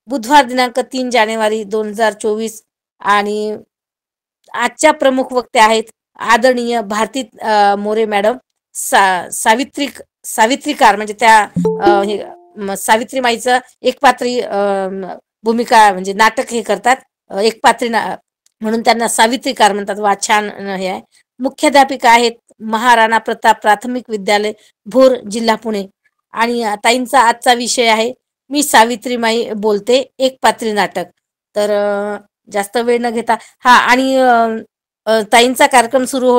बुधवार दिनांक 3 जानेवारी 2024 आणि आजच्या प्रमुख वक्ते आहेत आदरणीय भारती मोरे मॅडम, सावित्रीकार म्हणजे त्या सावित्रीमाईचं एकपात्री भूमिका म्हणजे नाटक हे करतात, एकपात्री म्हणून त्यांना सावित्रीकार म्हणतात. वा छान हे आहे. मुख्याध्यापिका आहेत महाराणा प्रताप प्राथमिक विद्यालय भोर जिल्हा पुणे आणि ताईंचा आजचा विषय आहे मी सावित्रीमाई बोलते एकपात्री नाटक. तर जास्त वेळ न घेता आणि ताईंचा कार्यक्रम सुरू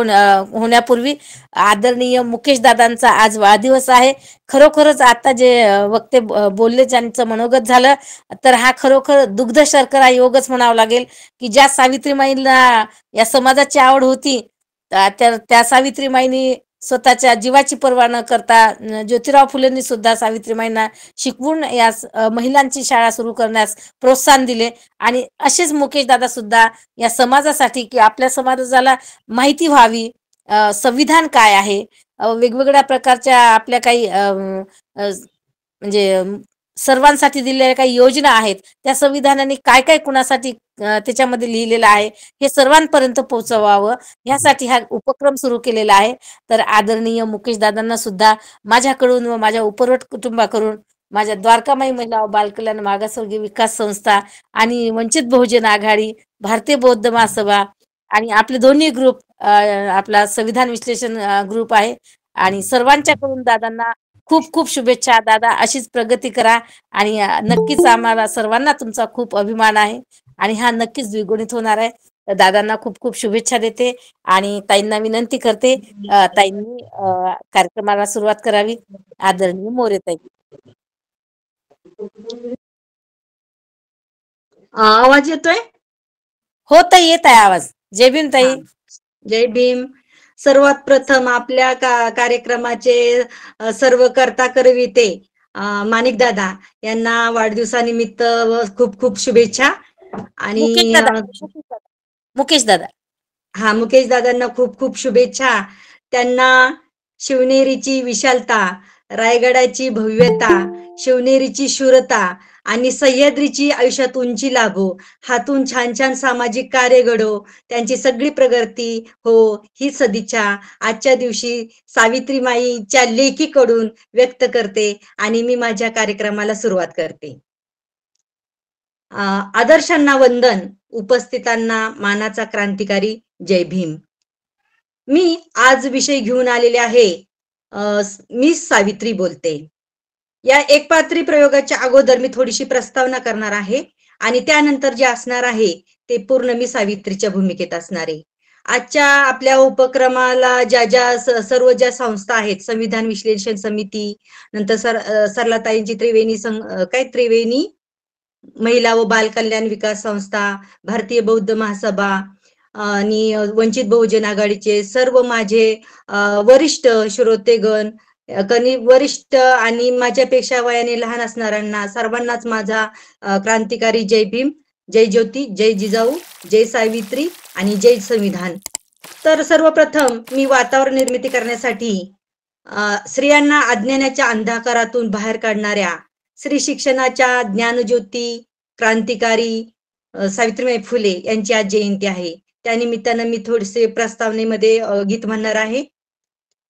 होण्यापूर्वी आदरणीय मुकेश दादांचा आज वाढदिवस आहे. खरोखरच आता जे वक्ते बोलले ज्यांचं मनोगत झालं तर हा खरोखर दुग्ध शर्करा योगच म्हणावं लागेल की ज्या सावित्रीमाईला या समाजाची आवड होती त्या सावित्रीमाईंनी स्वतःच्या जीवाची पर्वा न करता ज्योतिराव फुलेंनी सुद्धा सावित्रीमाईंना शिकवून या महिलांची शाळा सुरू करण्यास प्रोत्साहन दिले आणि असेच मुकेश दादा सुद्धा या समाजासाठी की आपल्या समाजाला माहिती व्हावी संविधान काय आहे, वेगवेगळ्या प्रकारच्या आपल्या काही म्हणजे सर्वांसाठी दिलेल्या काही योजना आहेत त्या संविधानाने काय काय कुणासाठी त्याच्यामध्ये लिहिलेलं आहे हे सर्वांपर्यंत पोहोचवावं यासाठी हा उपक्रम सुरू केलेला आहे. तर आदरणीय मुकेश दादांना सुद्धा माझ्याकडून व माझ्या उपरोट कुटुंबाकडून माझ्या द्वारकामाई महिला व बालकल्याण मागासवर्गीय विकास संस्था आणि वंचित बहुजन आघाडी, भारतीय बौद्ध महासभा आणि आपले दोन्ही ग्रुप आपला संविधान विश्लेषण ग्रुप आहे आणि सर्वांच्याकडून दादांना खूप खूप शुभेच्छा. दादा अशीच प्रगती करा आणि नक्कीच आम्हाला सर्वांना तुमचा खूप अभिमान आहे आणि हा नक्कीच द्विगुणित होणार आहे. तर दादांना खूप खूप शुभेच्छा देते आणि ताईंना विनंती करते ताईंनी कार्यक्रमाला सुरुवात करावी. आदरणीय मोरे ताई. आवाज येतोय? हो ताई येत आहे आवाज. जय भीम ताई. जय भीम. सर्वात प्रथम आपल्या कार्यक्रमाचे सर्व कर्ता करविते माणिक दादा यांना वाढदिवसानिमित्त खूप खूप शुभेच्छा. आणि मुकेश दादा हा मुकेश दादांना खूप खूप शुभेच्छा. त्यांना शिवनेरीची विशालता, रायगडाची भव्यता, शिवनेरीची शूरता आणि सह्याद्रीची आयुष्यात उंची लाभो, हातून छान छान सामाजिक कार्य घडो, त्यांची सगळी प्रगती हो ही सदिच्छा आजच्या दिवशी सावित्रीमाईच्या लेकीकडून व्यक्त करते आणि मी माझ्या कार्यक्रमाला सुरुवात करते. आदर्शांना वंदन, उपस्थितांना मानाचा क्रांतिकारी जय भीम. मी आज विषय घेऊन आलेले आहे मी सावित्री बोलते. या एकपात्री प्रयोगाच्या अगोदर मी थोडीशी प्रस्तावना करणार आहे आणि त्यानंतर जे असणार आहे ते पूर्ण मी सावित्रीच्या भूमिकेत असणार आहे. आजच्या आपल्या उपक्रमाला सर्व ज्या संस्था आहेत, संविधान विश्लेषण समिती, नंतर सरलाताईंची त्रिवेणी महिला व बाल कल्याण विकास संस्था, भारतीय बौद्ध महासभा आणि वंचित बहुजन आघाडीचे सर्व माझे वरिष्ठ श्रोतेगण, वरिष्ठ आणि माझ्यापेक्षा वयाने लहान असणाऱ्यांना सर्वांनाच माझा क्रांतिकारी जय भीम, जय ज्योती, जय जिजाऊ, जय सावित्री आणि जय संविधान. तर सर्वप्रथम मी वातावरण निर्मिती करण्यासाठी स्त्रियांना अज्ञानाच्या अंधकारातून बाहेर काढणाऱ्या स्त्री शिक्षणाच्या ज्ञानज्योती क्रांतिकारी सावित्रीबाई फुले यांची आज जयंती आहे. त्यानिमित्तानं मी थोडेसे प्रस्तावनेमध्ये गीत म्हणणार आहे.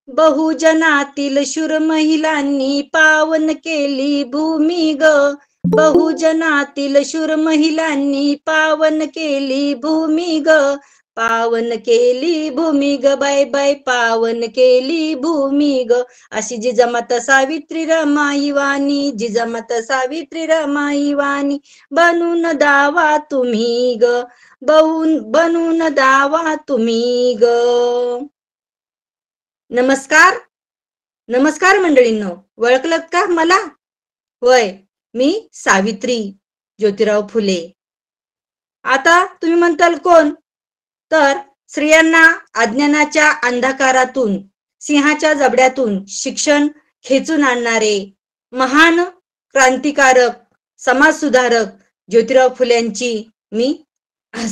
बहुजनातील शूर महिलांनी पावन केली भूमी ग, बहुजनातील शूर महिलांनी पावन केली भूमी ग, पावन केली भूमी ग बाय बाय, पावन केली भूमी ग. अशी जिजामाता सावित्री रमाई वाणी, जिजामाता सावित्री रमाई वाणी, बनून दावा तुम्ही ग, बनून दावा तुम्ही ग. नमस्कार मंडळींनो, ओळखलत का मला? होय, मी सावित्री ज्योतिराव फुले. आता तुम्ही म्हणताल कोण? तर स्त्रियांना अज्ञानाच्या अंधकारातून, सिंहाच्या जबड्यातून शिक्षण खेचून आणणारे महान क्रांतिकारक, समाजसुधारक ज्योतिराव फुल्यांची मी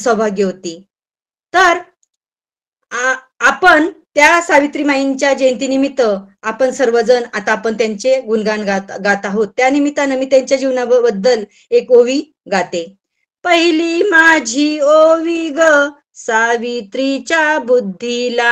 सौभाग्यवती. तर आपण त्या सावित्रीमाईंच्या जयंतीनिमित्त आपण सर्वजण आता आपण त्यांचे गुणगान गात आहोत. त्या निमित्तानं मी त्यांच्या जीवनाबद्दल एक ओवी गाते. पहिली माझी ओवी ग सावित्रीच्या बुद्धीला,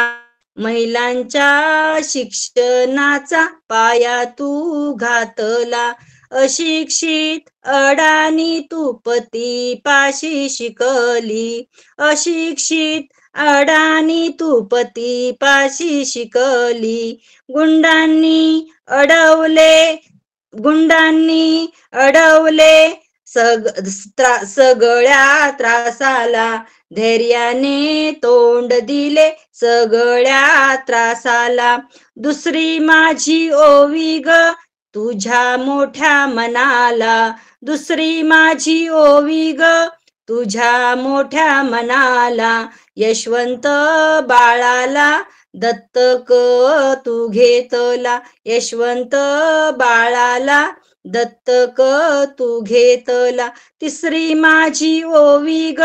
महिलांच्या शिक्षणाचा पाया तू घातला. अशिक्षित अडाणी तू पतीपाशी शिकली, अशिक्षित अडाणी तू पतीपाशी शिकली. गुंडांनी अडवले सगळ्या त्रासाला, धैर्याने तोंड दिले सगळ्या त्रासाला. दुसरी माझी ओवी ग तुझ्या मोठ्या मनाला, दुसरी माझी ओवी ग तुझ्या मोठ्या मनाला. यशवंत बाळाला दत्तक तू घेतला, यशवंत बाळाला दत्तक तू घेतला. तिसरी माझी ओवी ग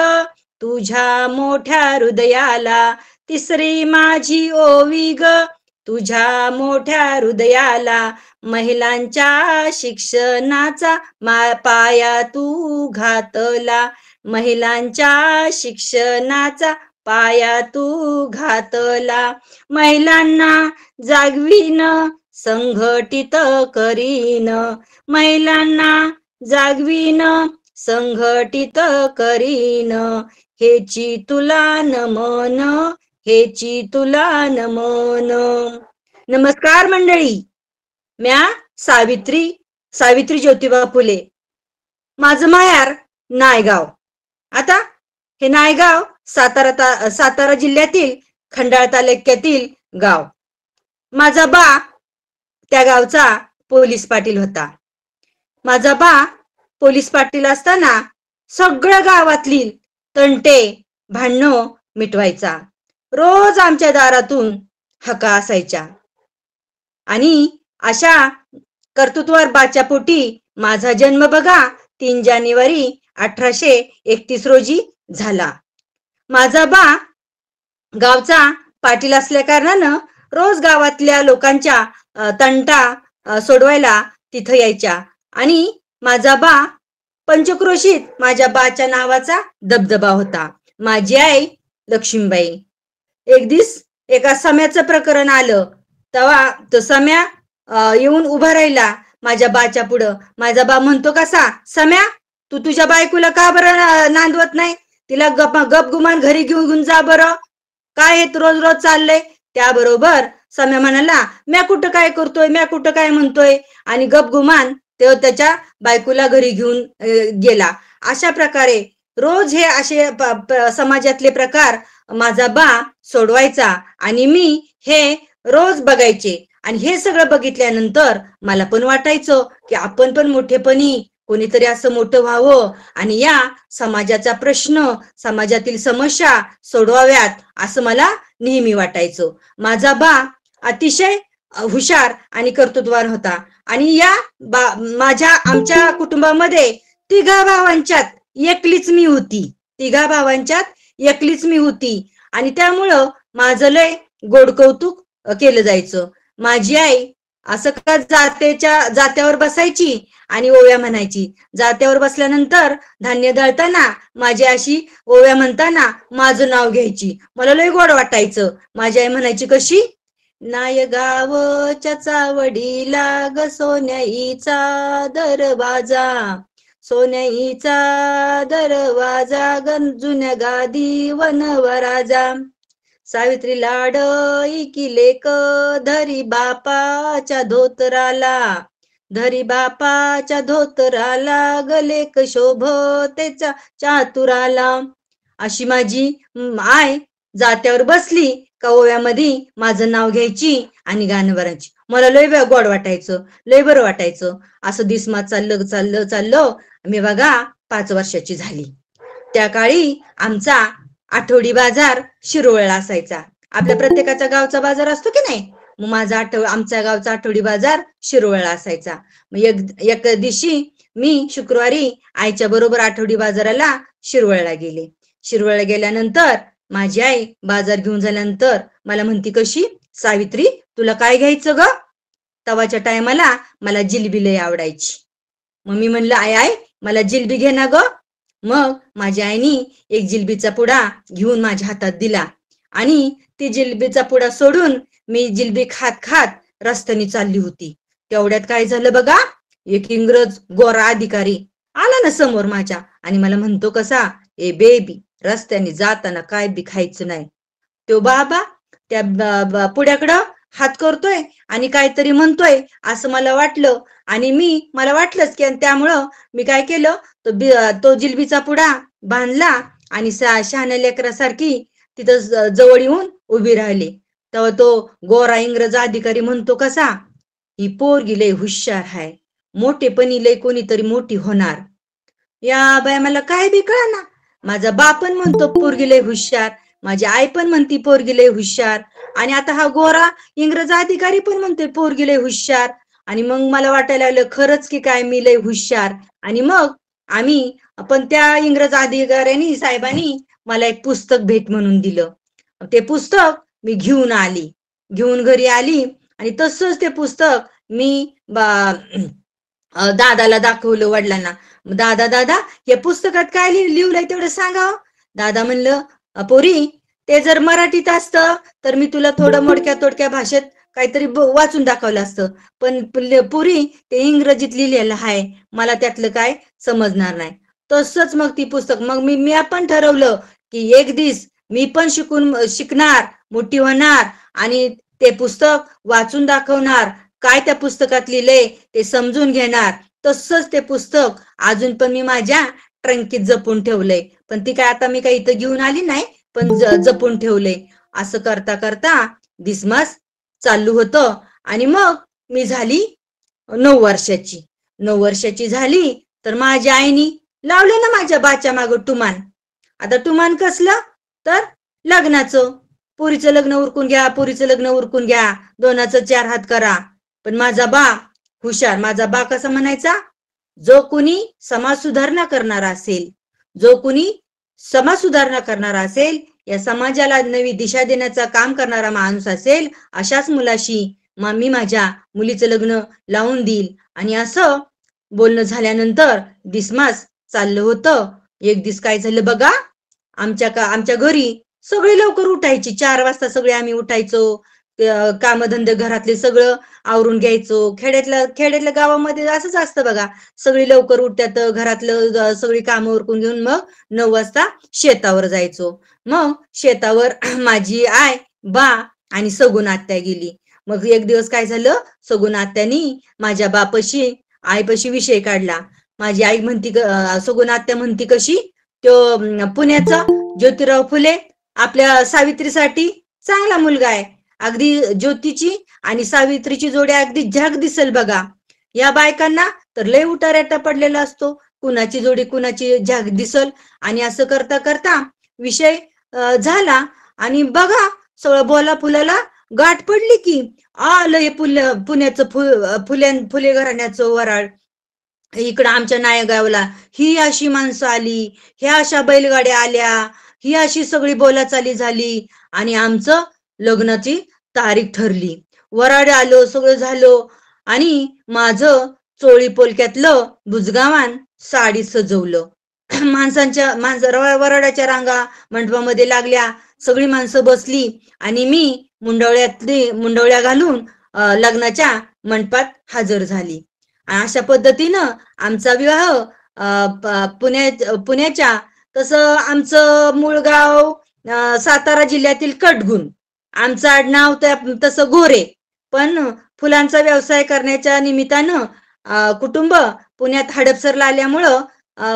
तुझ्या मोठ्या हृदयाला, तिसरी माझी ओवी ग तुझ्या मोठ्या हृदयाला. महिलांच्या शिक्षणाचा पाया तू घातला, महिलांच्या शिक्षणाचा पाया तू घातला. महिलांना जागवीन संघटित करीन, महिलांना जागवीन संघटित करीन. हेची तुला नमन, हेची तुला नमन. नमस्कार मंडळी, म्या सावित्री ज्योतिबा फुले. माझं मायार नायगाव. आता हे नायगाव सातारा जिल्ह्यातील खंडाळा तालुक्यातील गाव. माझा बा त्या गावचा पोलीस पाटील होता. माझा बा पोलीस पाटील असताना सगळ्या गावातली तंटे भांडणं मिटवायचा. रोज आमच्या दारातून हका असायच्या. आणि अशा कर्तृत्वार बाच्या पोटी माझा जन्म बघा 3 जानेवारी 1831 रोजी झाला. माझा बा गावचा पाटील असल्या कारणानं रोज गावातल्या लोकांच्या तंटा सोडवायला तिथं यायच्या. आणि माझा बा पंचक्रोशीत माझ्या बाच्या नावाचा दबदबा होता. माझी आई लक्ष्मीबाई. एक दिवस एका सम्याचं प्रकरण आलं, तेव्हा तो सम्या येऊन उभा राहिला माझ्या बाच्या पुढं. माझा बा म्हणतो, कसा सम्या, तू तुझ्या बायकोला का बरं नांदवत नाही? तिला गपगुमान घरी घेऊन जा बरं, काय हे रोज रोज चाललंय? त्याबरोबर सम्या म्हणाला, म्या कुठं काय करतोय, म्या कुठं काय म्हणतोय, आणि गपगुमान तो त्याच्या बायकोला घरी घेऊन गेला. अशा प्रकारे रोज हे असे समाजातले प्रकार माझा बा सोडवायचा आणि मी हे रोज बघायचे. आणि हे सगळं बघितल्यानंतर मला पण वाटायचं की आपण पण मोठेपणी कोणीतरी असं मोठं व्हावं आणि या समाजाचा प्रश्न, समाजातील समस्या सोडवाव्यात, असं मला नेहमी वाटायचं. माझा बा अतिशय हुशार आणि कर्तृत्ववान होता. आणि या आमच्या कुटुंबामध्ये 3 भावांच्यात एकलीच मी होती, 3 भावांच्यात एकलीच मी होती. आणि त्यामुळं माझं लय गोड कौतुक केलं जायचं. माझी आई असं का जात्यावर बसायची आणि ओव्या म्हणायची. जात्यावर बसल्यानंतर धान्य दळताना माझी अशी ओव्या म्हणताना माझं नाव घ्यायची. मला लय गोड वाटायचं. माझी आई म्हणायची कशी, नाय गावच्या चावडीला ग सोन्याईचा दरवाजा, सोन्याईचा दरवाजा गंजुन्या गादी वनवराजा. सावित्री लाडई की लेक धरी बापाच्या धोतराला, धरी बापाच्या धोतराला गलेक शोभतेच्या चातुराला. अशी माझी आय जात्यावर बसली का ओव्यामध्ये माझं नाव घ्यायची आणि गाणं भरायची. मला लय गोड वाटायचं, लय बरं वाटायचं. असं दिसमात चाललं मी बघा 5 वर्षाची झाली. त्या काळी आमचा आठवडी बाजार शिरोळला असायचा. आपल्या प्रत्येकाचा गावचा बाजार असतो की नाही, मग आमच्या गावचा आठवडी बाजार शिरोळला असायचा. मग एक दिवशी मी शुक्रवारी आईच्या बरोबर आठवडी बाजाराला शिरोळला गेले. शिरोळला गेल्यानंतर माझी आई बाजार घेऊन झाल्यानंतर मला म्हणती कशी, सावित्री तुला काय घ्यायचं ग? तवाच्या टायमाला मला जिलबी लय आवडायची. मग मी म्हणलं आय आय मला जिलबी घे ना ग. मग माझ्या आईनी एक जिलबीचा पुडा घेऊन माझ्या हातात दिला आणि ती जिलबीचा पुडा सोडून मी जिलबी खात खात रस्त्याने चालली होती. तेवढ्यात काय झालं बघा, एक इंग्रज गोरा अधिकारी आला ना समोर माझ्या आणि मला म्हणतो कसा, ए बेबी रस्त्याने जाताना काय बी खायचं नाही. तो बाबा त्या पुड्याकडं हात करतोय आणि काहीतरी म्हणतोय असं मला वाटलं आणि मला वाटलंच की त्यामुळं मी काय केलं, तो जिलबीचा पुडा बांधला आणि शहाण्या लेकरासारखी तिथं जवळ येऊन उभी राहिली. तेव्हा तो गोरा इंग्रज अधिकारी म्हणतो कसा, ही पोरगी लय हुशार आहे, मोठेपणी लय कोणीतरी मोठी होणार. या बाय मला काय बी कळना. माझा बाप पण म्हणतो पोरगी लय हुशार, माझी आई पण म्हणती पोरगी लय हुशार आणि आता हा गोरा इंग्रज अधिकारी पण म्हणतोय पोरगी लय हुशार. आणि मग मला वाटायला लागलं खरंच की काय मी लय हुशार. आणि मग पण त्या इंग्रज अधिकाऱ्यांनी साहेबांनी मला एक पुस्तक भेट म्हणून दिलं. ते पुस्तक मी घेऊन घरी आली आणि तसंच ते पुस्तक मी दादाला दाखवलं, वडिलांना. दादा दादा हे पुस्तकात काय लिहिलंय तेवढं सांगा. दादा म्हणलं पोरी ते जर मराठीत असतं तर मी तुला थोडं मोडक्या तोडक्या भाषेत काहीतरी वाचून दाखवलं असतं, पण पुरी ते इंग्रजीत लिहिलेलं आहे, मला त्यातलं काय समजणार नाही. तसंच मग ती पुस्तक मग मी पण ठरवलं की एक दिवस मी पण शिकणार, मोठी होणार आणि ते पुस्तक वाचून दाखवणार, काय त्या पुस्तकात लिहिलंय ते समजून घेणार. तसंच ते पुस्तक अजून पण मी माझ्या ट्रंकीत जपून ठेवलंय, पण ती काय आता मी काही इथं घेऊन आली नाही, पण जपून ठेवलंय. असं करता करता दिसमास चालू होतं आणि मग मी झाली 9 वर्षाची. 9 वर्षाची झाली तर माझ्या आईनी लावलं ना माझ्या बाच्या माग टुमान. आता टुमान कसलं तर लग्नाचं, पुरीचं लग्न उरकून घ्या, पुरीचं लग्न उरकून घ्या, 2चं 4 हात करा. पण माझा बा हुशार, माझा बा कसा म्हणायचा, जो कुणी समाज सुधारणा करणारा असेल, जो कुणी समाज सुधारणा करणारा असेल, या समाजाला नवी दिशा देण्याचं काम करणारा माणूस असेल, अशाच मुलाशी मी माझ्या मुलीचं लग्न लावून देईल. आणि असं बोलणं झाल्यानंतर दिसमास चाललं होतं. एक दिवस काय झालं बघा, आमच्या घरी सगळे लवकर उठायची, 4 वाजता सगळे आम्ही उठायचो, कामधंदे घरातले सगळं आवरून घ्यायचो. खेड्यातल्या गावामध्ये असंच असतं बघा, सगळी लवकर उठतात, घरातलं सगळी कामं उरकून घेऊन मग 9 वाजता शेतावर जायचो. मग शेतावर माझी आय, बा आणि सगुण आत्या गेली. मग एक दिवस काय झालं, सगुण आत्यानी माझ्या बापाशी आईपाशी विषय काढला. माझी आई म्हणती, सगुण आत्या म्हणती कशी, तो पुण्याचा ज्योतिराव फुले आपल्या सावित्रीसाठी चांगला मुलगा आहे, अगदी ज्योतीची आणि सावित्रीची जोडी अगदी झक दिसल बघा. या बायकांना तर लय उठारेटा पडलेला असतो, कुणाची जोडी कुणाची झक दिसल. आणि असं करता करता विषय झाला आणि बघा सगळं बोला फुलाला गाठ पडली की आलं हे पुण्याचं फुले घराण्याचं वराळ. इकडं आमच्या नायगावला ही अशी माणसं आली, ह्या अशा बैलगाड्या आल्या, ही अशी सगळी बोलाचाली झाली आणि आमचं लग्नाची तारीख ठरली. वराड आलो, सगळं झालो आणि माझं चोळी पोलक्यातलं बुजगावान साडी सजवलं. वराडाच्या रांगा मंडपामध्ये लागल्या, सगळी माणसं बसली आणि मी मुंडवळ्या घालून लग्नाच्या मंडपात हजर झाली. अशा पद्धतीनं आमचा विवाह पुण्याच्या, तसं आमचं मूळ गाव सातारा जिल्ह्यातील कटगुण, आमचं आडनाव तसं गोरे, पण फुलांचा व्यवसाय करण्याच्या निमित्तानं कुटुंब पुण्यात हडपसरला आल्यामुळं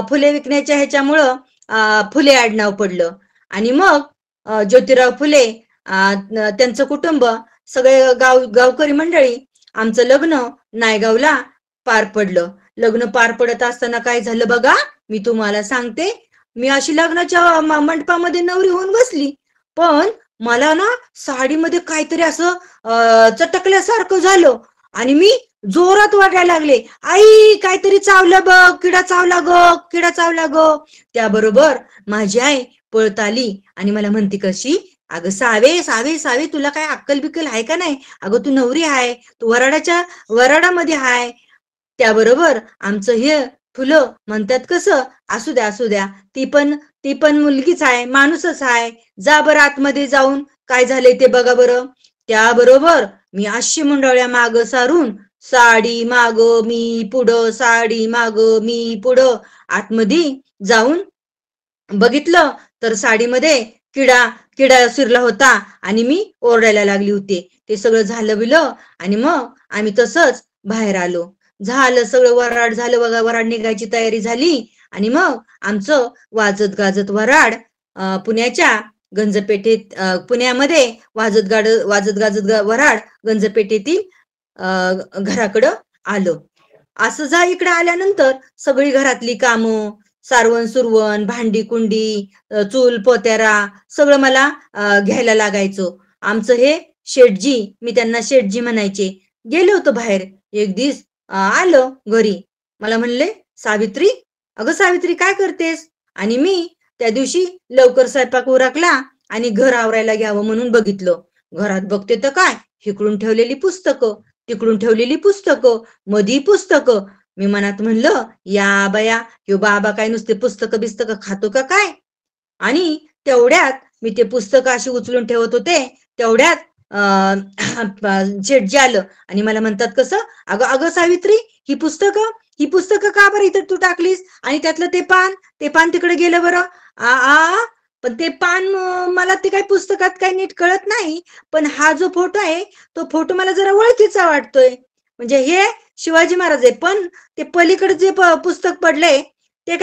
फुले विकण्याच्या ह्याच्यामुळं फुले आडनाव पडलं. आणि मग ज्योतिराव फुले त्यांचं कुटुंब सगळे गावकरी मंडळी आमचं लग्न नायगावला पार पडलं. लग्न पार पडत असताना काय झालं बघा, मी तुम्हाला सांगते. मी अशी लग्नाच्या मंडपामध्ये नवरी होऊन बसली, पण मला ना साडीमध्ये काहीतरी असं चटकल्यासारखं झालं आणि मी जोरात वाटायला लागले, आई काहीतरी चावलं बघ, किडा चावला ग, किडा चावला ग. त्याबरोबर माझी आई पळत आली आणि मला म्हणते कशी, अगं सावे सावे सावे, तुला काय अक्कल बिक्कल आहे का नाही? अगं तू नवरी आहे, तू वराडामध्ये आहे. त्याबरोबर आमचं हे फुलं म्हणतात कसं, असू द्या असू द्या, ती पण मुलगीच आहे, माणूसच आहे, जा बरं आतमध्ये जाऊन काय झालंय ते बघा बरं. त्याबरोबर मी अशी मुंडवळ्या माग सारून, साडी माग मी पुढं, साडी माग मी पुढं, आतमध्ये जाऊन बघितलं तर साडीमध्ये किडा किडा शिरला होता आणि मी ओरडायला लागली होती. ते सगळं झालं बिलं आणि मग आम्ही तसंच बाहेर आलो. झालं सगळं, वराड झालं बघा, वराड निघायची तयारी झाली आणि मग आमचं वाजत गाजत वराड पुण्याच्या गंजपेठेत, पुण्यामध्ये वाजत गाजत वराड गंजपेठेतील घराकडं आलं. असं जा इकडे आल्यानंतर सगळी घरातली कामं, सारवण सुरवण, भांडी कुंडी, चूल पोत्यारा सगळं मला घ्यायला लागायचं. आमचं हे शेठजी, मी त्यांना शेठजी म्हणायचे, गेले होतो बाहेर. एक दिवस आलं घरी, मला म्हणले, सावित्री, अगं सावित्री काय करतेस? आणि मी त्या दिवशी लवकर स्वयंपाक उरकला आणि घर आवरायला घ्यावं म्हणून बघितलं. घरात बघते तर काय, इकडून ठेवलेली पुस्तकं, तिकडून ठेवलेली पुस्तकं, मधी पुस्तकं. मी मनात म्हणलं, या बया, ह्यो बाबा काय नुसते पुस्तकं बिस्तकं खातो का काय? आणि तेवढ्यात मी ते पुस्तकं अशी उचलून ठेवत होते, तेवढ्यात शेठजी आलं आणि मला म्हणतात कसं, अगं अगं सावित्री, ही पुस्तकं का बरं इथं तू टाकलीस? आणि त्यातलं ते पान तिकडे गेलं बरं. आ आ पण ते पान मला ते काही पुस्तकात काही नीट कळत नाही, पण हा जो फोटो आहे तो फोटो मला जरा ओळखीचा वाटतोय. म्हणजे हे शिवाजी महाराज आहे, पण ते पलीकडे जे पुस्तक पडलंय ते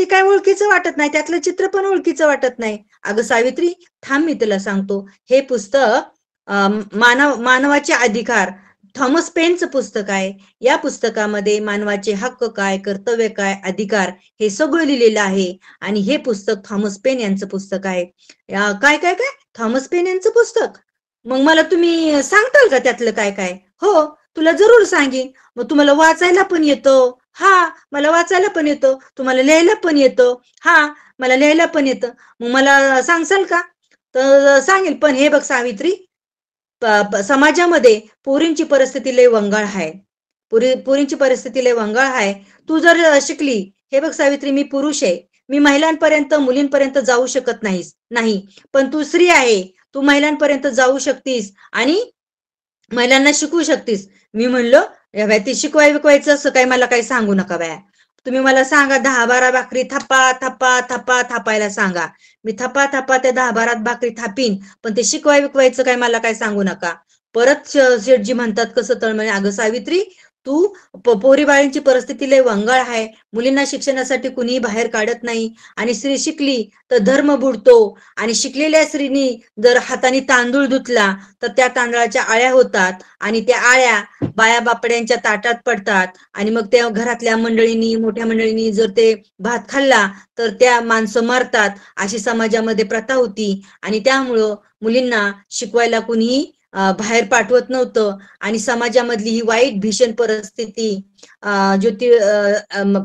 काय ओळखीचं वाटत नाही, त्यातलं चित्र पण ओळखीचं वाटत नाही. अगं सावित्री, थांब मी तुला सांगतो. हे पुस्तक मानवाचे अधिकार, थॉमस पेनचं पुस्तक आहे. या पुस्तकामध्ये मानवाचे हक्क काय, कर्तव्य काय, अधिकार हे सगळं लिहिलेलं आहे. आणि हे पुस्तक थॉमस पेन यांचं पुस्तक आहे. काय काय काय, थॉमस पेन यांचं पुस्तक? मग मला तुम्ही सांगताल का त्यातलं काय काय? हो, तुला जरूर सांगेन. मग तुम्हाला वाचायला पण येतं? हा, मला वाचायला पण येतं. तुम्हाला लिहायला पण येतं? हा, मला लिहायला पण येतं. मग मला सांगसाल का? तर सांगेल, पण हे बघ सावित्री, समाजामध्ये पोरींची परिस्थिती लय वंगाळ आहे. पोरींची परिस्थिती लय वंगाळ आहे. तू जर शिकली, हे बघ सावित्री, मी पुरुष आहे, मी महिलांपर्यंत मुलींपर्यंत जाऊ शकत नाही, पण तू स्त्री आहे, तू महिलांपर्यंत जाऊ शकतीस आणि महिलांना शिकवू शकतीस. मी म्हणलं, ते शिकवायचं असं काय मला काही सांगू नका बाया. तुम्ही मला सांगा 10-12 भाकरी थप्पा थप्पा थप्पा थापायला सांगा, मी थप्पा थप्पा त्या 10-12 भाकरी थापीन, पण ते शिकवायचं काय मला काय सांगू नका. परत शेठजी म्हणतात कसं तळमळे, अगं सावित्री, तू पोरी बाळींची परिस्थिती लय वंगाळ आहे, मुलींना शिक्षणासाठी कुणीही बाहेर काढत नाही, आणि स्त्री शिकली तर धर्म बुडतो, आणि शिकलेल्या स्त्रीनी जर हाताने तांदूळ धुतला तर त्या तांदळाच्या आळ्या होतात, आणि त्या आळ्या बाया बापड्यांच्या ताटात पडतात, आणि मग त्या घरातल्या मंडळींनी, मोठ्या मंडळींनी जर ते भात खाल्ला तर त्या माणसं मरतात, अशी समाजामध्ये प्रथा होती. आणि त्यामुळं मुलींना शिकवायला कुणीही बाहेर पाठवत नव्हतं, आणि समाजामधली ही वाईट भीषण परिस्थिती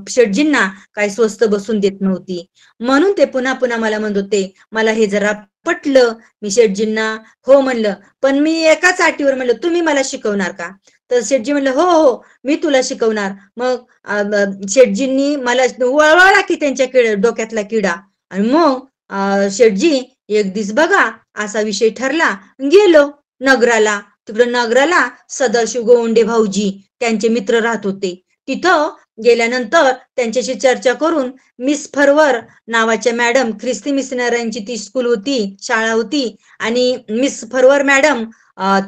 शेठजींना काय स्वस्त बसून देत नव्हती. म्हणून ते पुन्हा पुन्हा मला म्हणत होते. मला हे जरा पटलं, मी शेठजींना हो म्हणलं, पण मी एकाच अटीवर म्हणलं, तुम्ही मला शिकवणार का? तर शेठजी म्हणलं, हो हो, मी तुला शिकवणार. मग शेठजींनी मला वळवळला की त्यांच्या डोक्यातला किडा, आणि मग शेठजी एक दिवस बघा असा विषय ठरला, गेलो नगराला. तिकडे नगराला सदाशिव गोवंडे भाऊजी त्यांचे मित्र राहत होते. तिथं गेल्यानंतर त्यांच्याशी चर्चा करून मिस फरवर नावाच्या मॅडम, ख्रिस्ती मिशनऱ्यांची ती स्कूल होती, शाळा होती, आणि मिस फरवर मॅडम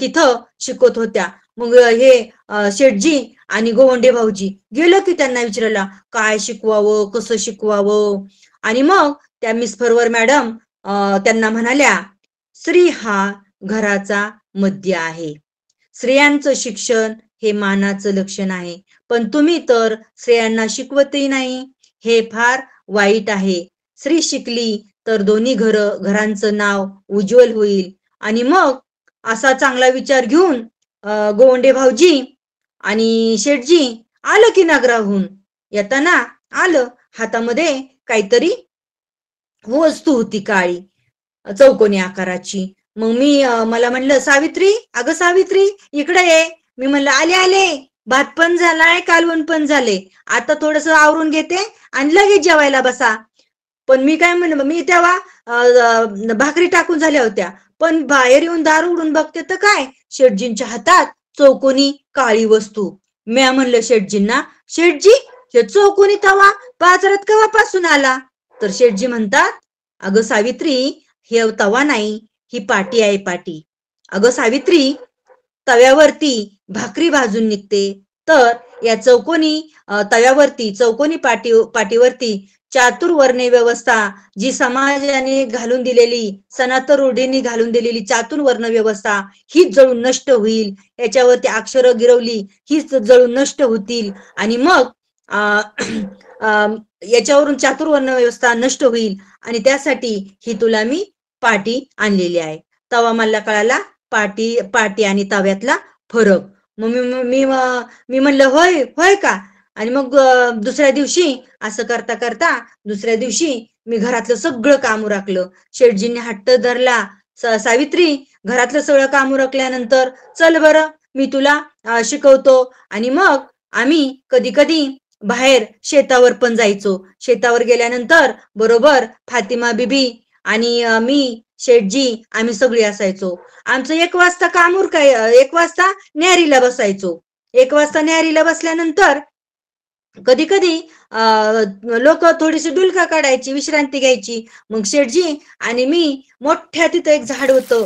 तिथं शिकवत होत्या. मग हे शेठजी आणि गोवंडे भाऊजी गेलो की त्यांना विचारायला, काय शिकवावं, कसं शिकवावं. आणि मग त्या मिस फरवर मॅडम त्यांना म्हणाल्या, स्त्री हा घराचा मध्य आहे, स्त्रियांचं शिक्षण हे मानाचं लक्षण आहे, पण तुम्ही तर स्त्रियांना शिकवतही नाही, हे फार वाईट आहे. स्त्री शिकली तर दोन्ही घरांचं नाव उज्ज्वल होईल. आणि मग असा चांगला विचार घेऊन गोवंडे भाऊजी आणि शेठजी आलं की नगराहून येताना आलं हातामध्ये काहीतरी वस्तू होती काळी, चौकोनी आकाराची. मग मी मला म्हणलं, सावित्री, अगं सावित्री इकडे ये. मी म्हणलं, आले आले. भात पण झालाय, कालवण पण झाले. आता थोडस आवरून घेते आणि लगेच जेवायला बसा. पण मी काय म्हणलं, मी तेव्हा भाकरी टाकून झाल्या होत्या. पण बाहेर येऊन दार उघडून बघते तर काय, शेटजींच्या हातात चौकोनी काळी वस्तू. मी म्हणलं शेटजींना, शेटजी हे चौकोनी तवा बाजारात केव्हापासून आला? तर शेटजी म्हणतात, अगं सावित्री, हे तवा नाही, ही पाटी आहे, पाटी. अगं सावित्री, तव्यावरती भाकरी भाजून निघते, तर या चौकोनी तव्यावरती, चौकोनी पाटीवरती चातुर्वर्ण्य व्यवस्था, जी समाजाने घालून दिलेली, सनातन रूढींनी घालून दिलेली चातुर्वर्ण व्यवस्था, हीच जळून नष्ट होईल. याच्यावरती अक्षरं गिरवली, हीच जळून नष्ट होतील. आणि मग याच्यावरून चातुर्वर्ण व्यवस्था नष्ट होईल. आणि त्यासाठी ही तुला मी पाटी आणलेली आहे. तवा मला कळाला पाटी आणि तव्यातला फरक. मग मी म्हणलं, होय होय का? आणि मग दुसऱ्या दिवशी असं करता करता दुसऱ्या दिवशी मी घरातलं सगळं काम उरकलं. शेटजींनी हट्ट धरला, सावित्री, घरातलं सगळं काम उरकल्यानंतर चल बरं, मी तुला शिकवतो. आणि मग आम्ही कधी कधी बाहेर शेतावर पण जायचो. शेतावर गेल्यानंतर बरोबर फातिमा बिबी आणि मी, शेठजी, आम्ही सगळी असायचो. आमचं 1 वाजता काम उरकाय, 1 वाजता न्यारीला बसायचो. 1 वाजता न्यारीला बसल्यानंतर कधी कधी लोक थोडीशी डुलका काढायची, विश्रांती घ्यायची. मग शेठजी आणि मी मोठ्या तिथं एक झाड होतं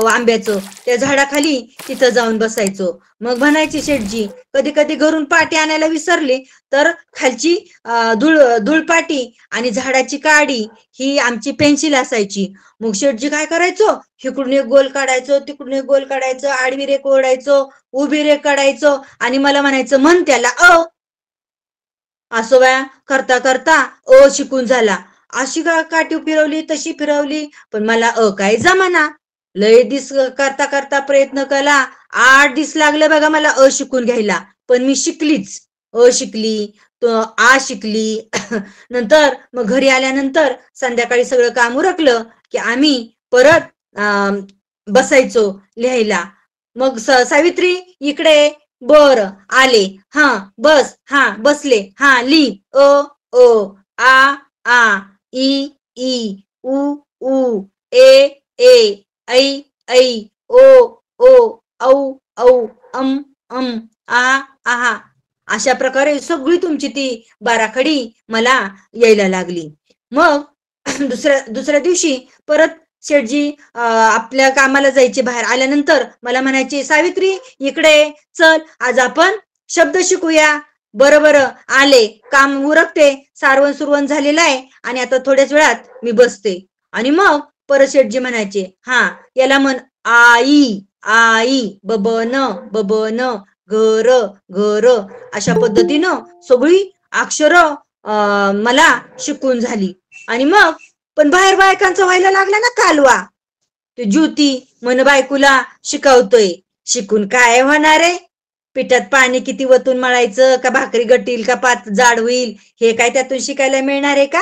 आंब्याचं, त्या झाडाखाली तिथं जाऊन बसायचो. मग म्हणायची शेठजी, कधी कधी घरून पाटी आणायला विसरली तर खालची धूळपाटी आणि झाडाची काडी ही आमची पेन्सिल असायची. मग शेठजी काय करायचो, इकडून एक गोल काढायचो, तिकडून एक गोल काढायचो, आडवी रेख ओढायचो, उभी रेख काढायचो आणि मला म्हणायचं, म्हण त्याला अ. असं वया करता करता शिकून झाला. अशी काठी फिरवली, तशी फिरवली, पण मला काय जमाना. लय दिस करता करता प्रयत्न केला. 8 दिवस लागले बघा मला शिकून घ्यायला. पण मी शिकलीच. शिकली, शिकली. नंतर मग घरी आल्यानंतर संध्याकाळी सगळं काम उरकलं की आम्ही परत बसायचो लिहायला. मग सावित्री इकडे, बर, आले, हा बस, हा बसले, हा ली, अ आ ई ई उ ऊ ए ए ऐ ऐ ओ ओ औ औ अम आ आहा. अशा प्रकारे सगळी तुमची ती बाराखडी मला यायला लागली. मग दुसऱ्या दिवशी परत शेठजी आपल्या कामाला जायचे. बाहेर आल्यानंतर मला म्हणायचे, सावित्री इकडे चल, आज आपण शब्द शिकूया. बरं बरं, आले, काम उरकते, सारवण सुरवण झालेलं आहे आणि आता थोड्याच वेळात मी बसते. आणि मग परत शेठजी म्हणायचे, हा याला म्हण आई आई, बबन बबन, घर घर. अशा पद्धतीनं सगळी अक्षर मला शिकून झाली. आणि मग पण बाहेर बायकांचा व्हायला लागला ना कालवा. ते ज्योती मन बायकोला शिकवतोय, शिकून काय होणार आहे? पिठात पाणी किती वतून मळायचं, का भाकरी गटील, का पात जाड होईल, हे काय त्यातून शिकायला मिळणार आहे का?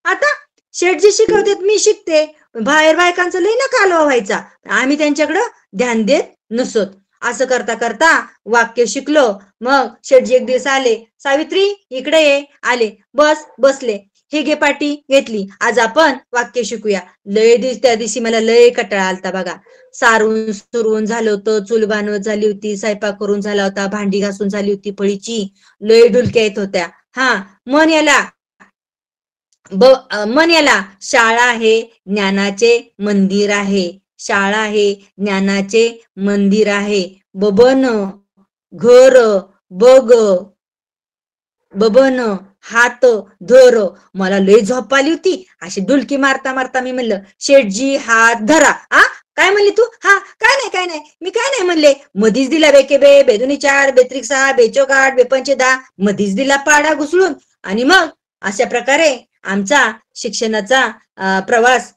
आता शेठजी शिकवतात, मी शिकते. बाहेर बायकांचं लई ना कालवा व्हायचा, आम्ही त्यांच्याकडं ध्यान देत नसत. असं करता करता वाक्य शिकलो. मग शेठजी एक दिवस आले, सावित्री इकडे ये. आले, बस, बसले. हे घे पाटी, घेतली. आज आपण वाक्य शिकूया. लय दिवस त्या दिवशी मला लय कटाळा आलता बघा. सारून सुरून झालं होतं, चूल बांधवत झाली होती, स्वयंपाक करून झाला होता, भांडी घासून झाली होती फळीची, लय डुलक्या येत होत्या. हा मन याला मन याला, शाळा आहे ज्ञानाचे मंदिर आहे, शाळा आहे ज्ञानाचे मंदिर आहे. बबन घर बग, बबन हात धर. मला लय झोप आली होती. अशी डुलकी मारता मारता मी म्हणलं, शेठजी हात धरा. काय म्हणली तू? हा काय नाही काय नाही, मी काय नाही म्हणले. मधीच दिला बेके बे, बेदुनी 4, बेत्रिक 6, बेचोक 8, बेपंचे 10, मधीच दिला पाडा घुसळून. आणि मग अशा प्रकारे आमचा शिक्षणाचा प्रवास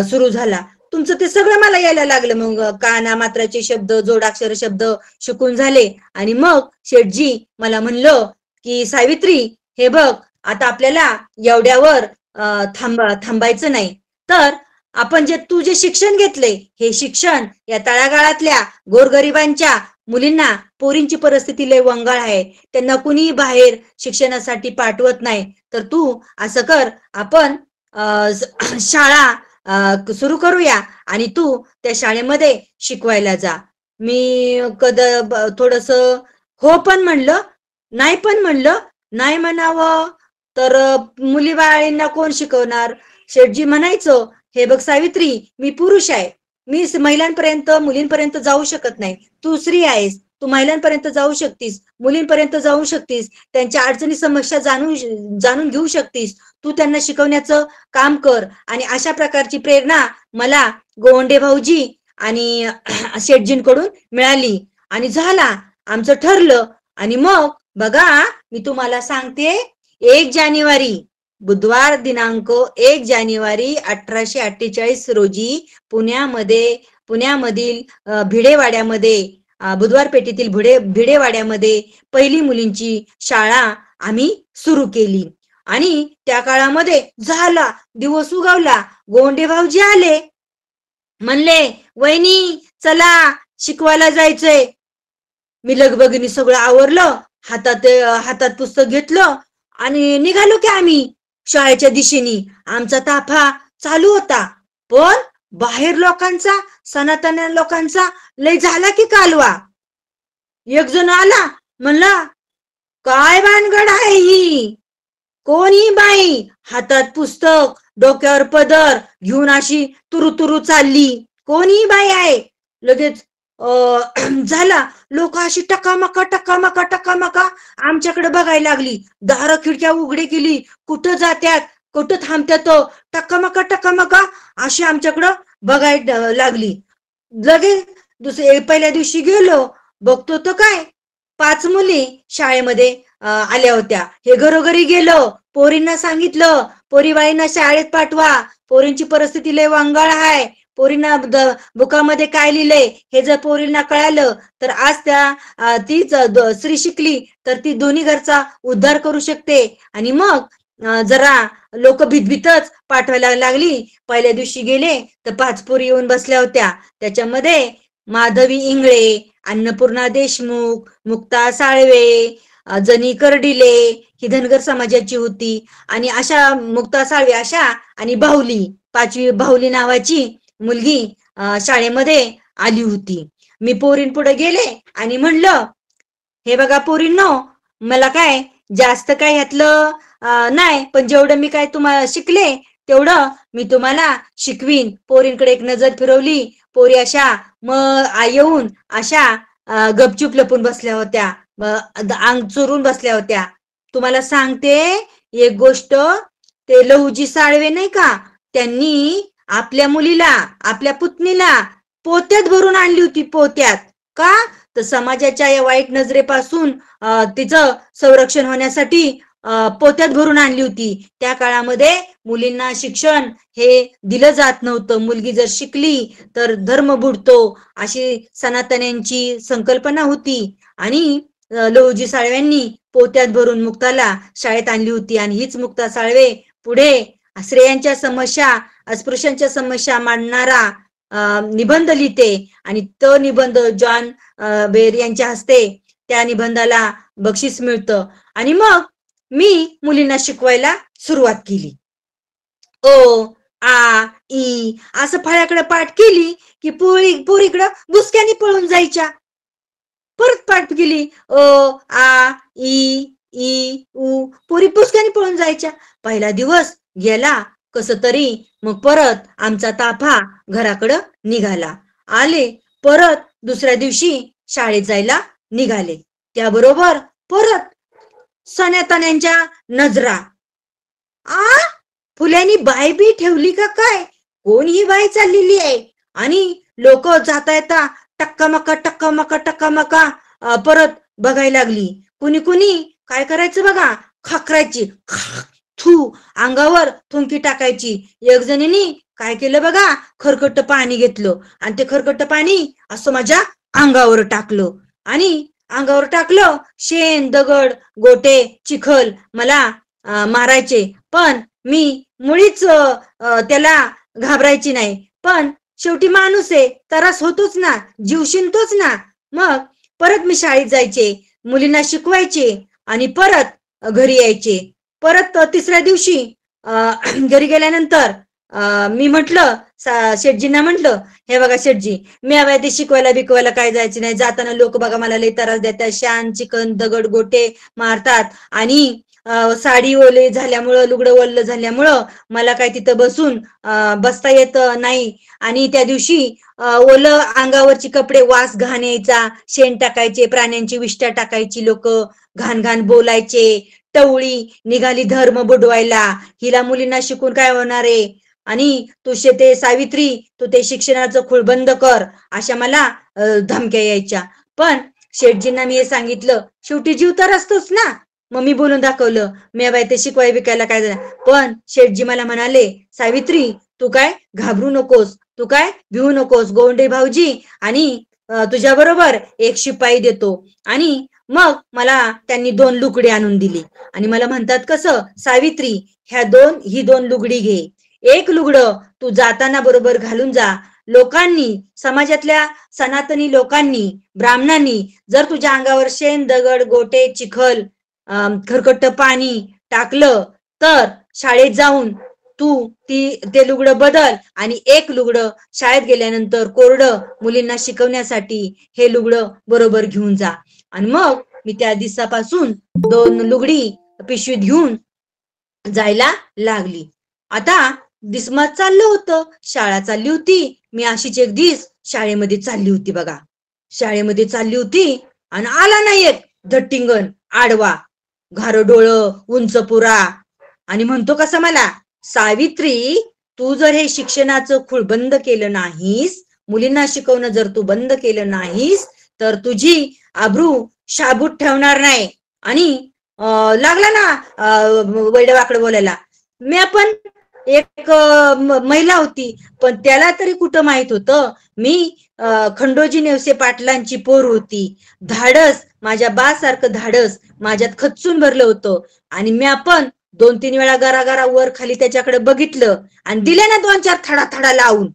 सुरू झाला. तुमचं ते सगळं मला यायला लागलं. मग काना मात्राचे शब्द, जोडाक्षर शब्द शिकून झाले. आणि मग शेठजी मला म्हणलं की, सावित्री हे बघ, आता आपल्याला एवढ्यावर थांबायचं नाही. तर आपण तू जे शिक्षण घेतले, हे शिक्षण या तळागाळातल्या गोरगरिबांच्या मुलींना, पोरींची परिस्थिती लय वंगाळ आहे, त्यांना कुणी बाहेर शिक्षणासाठी पाठवत नाही. तर तू असं कर, आपण शाळा सुरू करूया आणि तू त्या शाळेमध्ये शिकवायला जा. मी थोडस हो पण म्हणलं, नाही पण म्हणलं. नाही म्हणावं तर मुली बाळींना कोण शिकवणार? शेठजी म्हणायचं, हे बघ सावित्री, मी पुरुष आहे, मी महिलांपर्यंत मुलींपर्यंत जाऊ शकत नाही. तू स्त्री आहेस, तू महिलांपर्यंत जाऊ शकतीस, मुलींपर्यंत जाऊ शकतीस, त्यांच्या अडचणी समस्या जाणून घेऊ शकतीस. तू त्यांना शिकवण्याचं काम कर. आणि अशा प्रकारची प्रेरणा मला गोंडे भाऊजी आणि शेठजींकडून मिळाली आणि झाला आमचं ठरलं. आणि मग बघा, मी तुम्हाला सांगते, 1 जानेवारी, बुधवार दिनांक 1 जानेवारी 1848 रोजी पुण्यामधील भिडेवाड्यामध्ये, बुधवार पेठेतील भिडेवाड्यामध्ये पहिली मुलींची शाळा आम्ही सुरू केली. आणि त्या काळामध्ये झाला, दिवस उगवला, गोंडे भाऊजी आले, म्हणले, वहिनी चला शिकवायला जायचंय. मी लगबगीने सगळं आवरलं, हातात पुस्तक घेतलं आणि निघालो की आम्ही शाळेच्या दिशेने. आमचा ताफा चालू होता, पण बाहेर लोकांचा, सनातन लोकांचा लय झाला की कालवा. एक जण आला, म्हणला, काय भानगड आहे ही? कोणी बाई हातात पुस्तक, डोक्यावर पदर घेऊन अशी तुरु चालली? कोणी बाई आहे? लगेच झाला, लोक अशी टकामका आमच्याकडे बघायला लागली. दार खिडक्या उघडे केली, कुठं जात्यात, कुठं थांबत्यात, टकामका अशी आमच्याकडं बघायला लागली. लगेच पहिल्या दिवशी गेलो, बघतो तर काय, 5 मुली शाळेमध्ये आल्या होत्या. हे घरोघरी गेलो, पोरींना सांगितलं, पोरीबाईंना शाळेत पाठवा, पोरींची परिस्थिती लय वांगाळ आहे, पोरींना बुकामध्ये काय लिहिलंय हे जर पोरींना कळालं तर आज तीच स्त्री शिकली तर ती दोन्ही घरचा उद्धार करू शकते. आणि मग जरा लोक भीतभीतच पाठवायला लागली. पहिल्या दिवशी गेले तर 5 पोरी येऊन बसल्या होत्या. त्याच्यामध्ये माधवी इंगळे, अन्नपूर्णा देशमुख, मुक्ता साळवे, जनी कर्डिले ही धनगर समाजाची होती. आणि अशा मुक्ता साळवे अशा आणि बाहुली, 5वी बाहुली नावाची मुलगी शाळेमध्ये आली होती. मी पोरींपुढे गेले आणि म्हणलं, हे बघा पोरींनो, मला काय जास्त काय ह्यातलं नाही, पण जेवढं मी काय तुम्हाला शिकले तेवढं मी तुम्हाला शिकवीन. पोरींकडे एक नजर फिरवली, पोरी अशा येऊन अशा गपचूप लपून बसल्या होत्या, अंग चोरून बसल्या होत्या. तुम्हाला सांगते एक गोष्ट, ते लहुजी साळवे नाही का, त्यांनी आपल्या मुलीला, आपल्या पुतणीला पोत्यात भरून आणली होती. पोत्यात का तर समाजाच्या या वाईट नजरेपासून तिचं संरक्षण होण्यासाठी पोत्यात भरून आणली होती. त्या काळामध्ये मुलींना शिक्षण हे दिलं जात नव्हतं. मुलगी जर शिकली तर धर्म बुडतो, अशी सनातन्यांची संकल्पना होती. आणि लहुजी साळव्यांनी पोत्यात भरून मुक्ताला शाळेत आणली होती. आणि हीच मुक्ता साळवे पुढे स्त्रियांच्या समस्या, अस्पृश्यांच्या समस्या मांडणारा निबंध लिहिते. आणि तो निबंध जॉन बेर यांच्या हस्ते त्या निबंधाला बक्षीस मिळतं. आणि मग मी मुलींना शिकवायला सुरुवात केली. ओ आ ई असं फळ्याकडे पाठ केली की पोरीकडं बुसक्यानी पळून जायच्या. परत पाठ केली, ओ आ ई उ, पोरी बुसक्यानी पळून जायच्या. पहिला दिवस गेला कसं तरी, मग परत आमचा ताफा घराकडं निघाला. आले परत दुसऱ्या दिवशी शाळेत जायला निघाले. त्याबरोबर परत सनातन्यांच्या नजरा, फुल्यानी बाई बी ठेवली का काय, कोण ही बाई चाललेली आहे? आणि लोक जाता येता टक्का मका परत बघायला लागली. कुणी काय करायचं बघा, खाकरायची, थू अंगावर थुंकी टाकायची. एक जणीने काय केलं बघा, खरकट पाणी घेतलं आणि ते खरकट पाणी असं माझ्या अंगावर टाकलं. आणि अंगावर टाकलं, शेण, दगड, गोटे, चिखल मला मारायचे. पण मी मुळीच त्याला घाबरायची नाही. पण शेवटी माणूस आहे, त्रास होतोच ना, जीव शिंतोच ना. मग परत मी शाळेत जायचे, मुलींना शिकवायचे आणि परत घरी यायचे. परत तिसऱ्या दिवशी घरी गेल्यानंतर मी म्हटलं शेठजींना म्हटलं, हे बघा शेठजी, मी हवाय ते शिकवायला बिकवायला काय जायचे नाही. जाताना लोक बघा मला लई त्रास देतात, शान चिकन दगड गोटे मारतात आणि साडी ओले झाल्यामुळं, लुगडं ओलं झाल्यामुळं मला काय तिथं बसता येत नाही. आणि त्या दिवशी ओलं अंगावरची कपडे वास घाण यायचा, शेण टाकायचे, प्राण्यांची विष्ठा टाकायची लोक, घाण घाण बोलायचे. टवळी निघाली धर्म बुडवायला, हिला मुलींना शिकून काय होणार आहे, आणि तू ते सावित्री, तू ते शिक्षणाचं खूळ बंद कर, अशा मला धमक्या यायच्या. पण शेठजींना मी हे सांगितलं, शेवटी जीव तर असतोच ना. मग मी बोलून दाखवलं, मी बाई ते शिकवाय बिकायला काय झालं. पण शेठजी मला म्हणाले, सावित्री तू काय घाबरू नकोस, तू काय भिवू नकोस, गोंडे भाऊजी आणि तुझ्या बरोबर एक शिपाई देतो. आणि मग मला त्यांनी 2 लुगडी आणून दिली आणि मला म्हणतात, कसं सावित्री, ही 2 लुगडी घे, एक लुगडं तू जाताना बरोबर घालून जा. लोकांनी, समाजातल्या सनातनी लोकांनी, ब्राह्मणांनी जर तुझ्या अंगावर शेण दगड गोटे चिखल खरकट पाणी टाकलं तर शाळेत जाऊन तू ते लुगडं बदल आणि एक लुगडं शाळेत गेल्यानंतर कोरडं मुलींना शिकवण्यासाठी हे लुगडं बरोबर घेऊन जा. आणि मग मी त्या दिवसापासून 2 लुगडी पिशवीत घेऊन जायला लागली. आता दिसमत चाललं होतं, शाळा चालली होती. मी अशीच एक दिवस शाळेमध्ये चालली होती बघा. शाळेमध्ये चालली होती आणि आला नाही एक धट्टिंगण आडवा, घार डोळं, उंच पुरा, आणि म्हणतो कसं मला, सावित्री तू जर हे शिक्षणाचं खूळ बंद केलं नाहीस, मुलींना शिकवणं जर तू बंद केलं नाहीस, तर तुझी आबरू शाबूत ठेवणार नाही. आणि लागला ना वैडवाकडे बोलायला. मी पण एक महिला होती, पण त्याला तरी कुठं माहित होतं मी खंडोजी नेवसे पाटलांची पोर होती. धाडस, माझ्या बासारखं धाडस माझ्यात खचून भरलं होतं. आणि मी आपण 2-3 वेळा गरागरा वर खाली त्याच्याकडे बघितलं आणि दिले ना 2-4 थडा थडा लावून.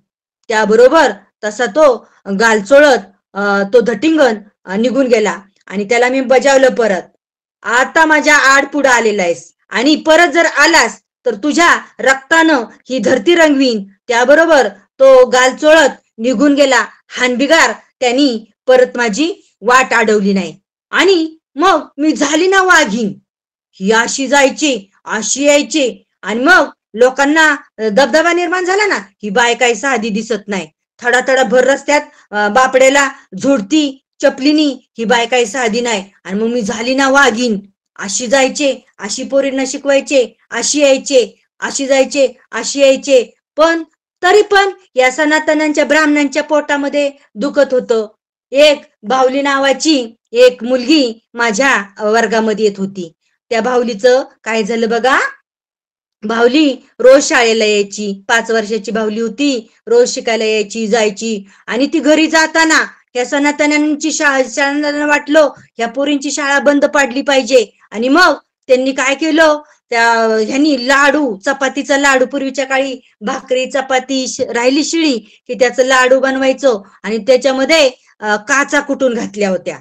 त्याबरोबर तसा तो गाल चोळत तो धटिंगण निघून गेला. आणि त्याला मी बजावलं परत, आता माझ्या आडपुढं आलेला आहेस आणि परत जर आलास तर तुझ्या रक्तानं ही धरती रंगवीन. त्याबरोबर तो गाल चोळत निघून गेला. हानबिगार त्यांनी परत माझी वाट अडवली नाही. आणि मग मी झाली ना वाघीण. ही अशी जायची, अशी यायची, आणि मग लोकांना दबदबा निर्माण झाला ना, ही बाय काही साधी दिसत नाही, थडा थडा भर रस्त्यात बापड्याला झोडती चपलीनी, ही बाय काही साधी नाही. आणि मग मी झाली ना वाघीण. अशी जायचे, अशी पोरींना शिकवायचे, अशी यायचे, अशी जायचे, अशी यायचे. पण तरी पण या सनातनांच्या ब्राह्मणांच्या पोटामध्ये दुखत होतं. एक बाहुली नावाची एक मुलगी माझ्या वर्गामध्ये येत होती. त्या बाहुलीचं काय झालं बघा. बाहुली रोज शाळेला यायची, 5 वर्षाची बाहुली होती, रोज शिकायला यायची जायची. आणि ती घरी जाताना या सनातनांची शाळा वाटलं या पोरींची शाळा बंद पाडली पाहिजे. आणि मग त्यांनी काय केलं, ह्यांनी लाडू, चपातीचा लाडू, पूर्वीच्या काळी भाकरी चपाती राहिली शिळी की त्याचं लाडू बनवायचं आणि त्याच्यामध्ये काचा कुटून घातल्या होत्या,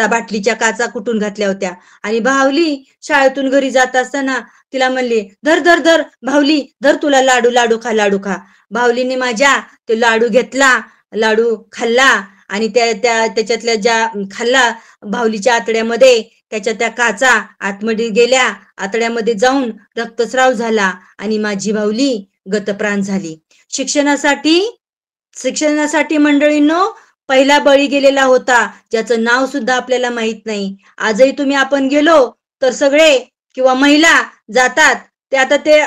बाटलीच्या काचा कुटून घातल्या होत्या. आणि बाहुली शाळेतून घरी जात असताना तिला म्हणले, धर धर धर बाहुली, धर तुला लाडू, लाडू खा, लाडू खा. बाहुलीने माझ्या ते लाडू घेतला, लाडू खाल्ला आणि त्याच्यातल्या ज्या खाल्ला बाहुलीच्या आतड्यामध्ये, त्याच्या त्या काचा आतमध्ये गेल्या, आतड्यामध्ये जाऊन रक्तस्राव झाला आणि माझी बाहुली गतप्राण झाली. शिक्षणासाठी मंडळींनो पहिला बळी गेलेला होता, ज्याचं नाव सुद्धा आपल्याला माहित नाही. आजही तुम्ही आपण गेलो तर सगळे किंवा महिला जातात, ते आता ते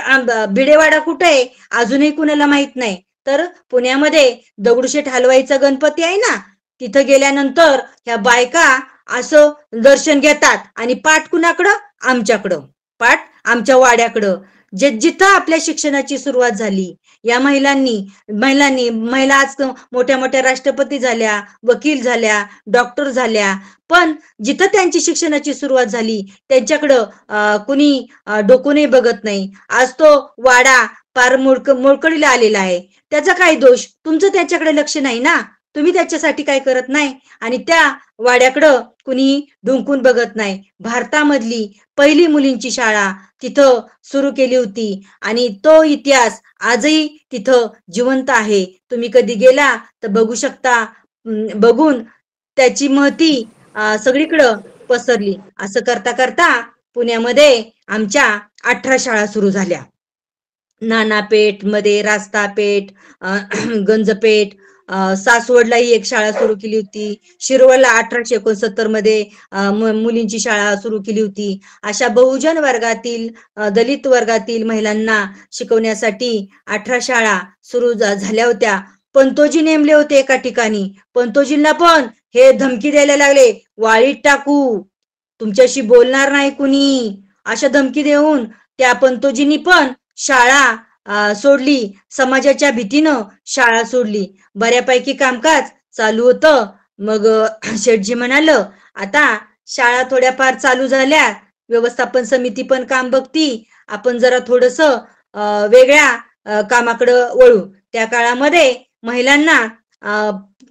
भिडेवाडा कुठे आहे अजूनही कुणाला माहित नाही. तर पुण्यामध्ये दगडूशेठ हलवाईचा गणपती आहे ना, तिथं गेल्यानंतर ह्या बायका असं दर्शन घेतात आणि पाठ कुणाकडं, आमच्याकडं, पाठ आमच्या वाड्याकडं. जिथं आपल्या शिक्षणाची सुरुवात झाली, या महिला आज मोठ्या मोठ्या राष्ट्रपती झाल्या, वकील झाल्या, डॉक्टर झाल्या. पण जिथं त्यांची शिक्षणाची सुरुवात झाली त्यांच्याकडं कुणी डोकूनही बघत नाही. आज तो वाडा पार मोडकळीला आलेला आहे. त्याचा काय दोष? तुमचं त्याच्याकडे लक्ष नाही ना, तुम्ही त्याच्यासाठी काय करत नाही आणि त्या वाड्याकडं कुणी ढुंकून बघत नाही. भारतामधली पहिली मुलींची शाळा तिथं सुरू केली होती आणि तो इतिहास आजही तिथं जिवंत आहे. तुम्ही कधी गेला तर बघू शकता. बघून त्याची महती सगळीकडं पसरली. असं करता करता पुण्यामध्ये आमच्या 18 शाळा सुरू झाल्या. नानापेठ मध्ये, रास्तापेठ, गंजपेठ, सासवडलाही एक शाळा सुरू केली होती. शिरवळला 1869 मध्ये मुलींची शाळा सुरू केली होती. अशा बहुजन वर्गातील, दलित वर्गातील महिलांना शिकवण्यासाठी 18 शाळा सुरू झाल्या होत्या. पंतोजी नेमले होते एका ठिकाणी. पंतोजींना पण हे धमकी द्यायला लागले, वाळीत टाकू, तुमच्याशी बोलणार नाही कुणी, अशा धमकी देऊन त्या पंतोजींनी पण शाळा सोडली. समाजाच्या भीतीनं शाळा सोडली. बऱ्यापैकी कामकाज चालू होतं. मग शेठजी म्हणालं, आता शाळा थोड्याफार चालू झाल्या, व्यवस्थापन समिती पण काम बघती, आपण जरा थोडस वेगळ्या कामाकडं वळू. त्या काळामध्ये महिलांना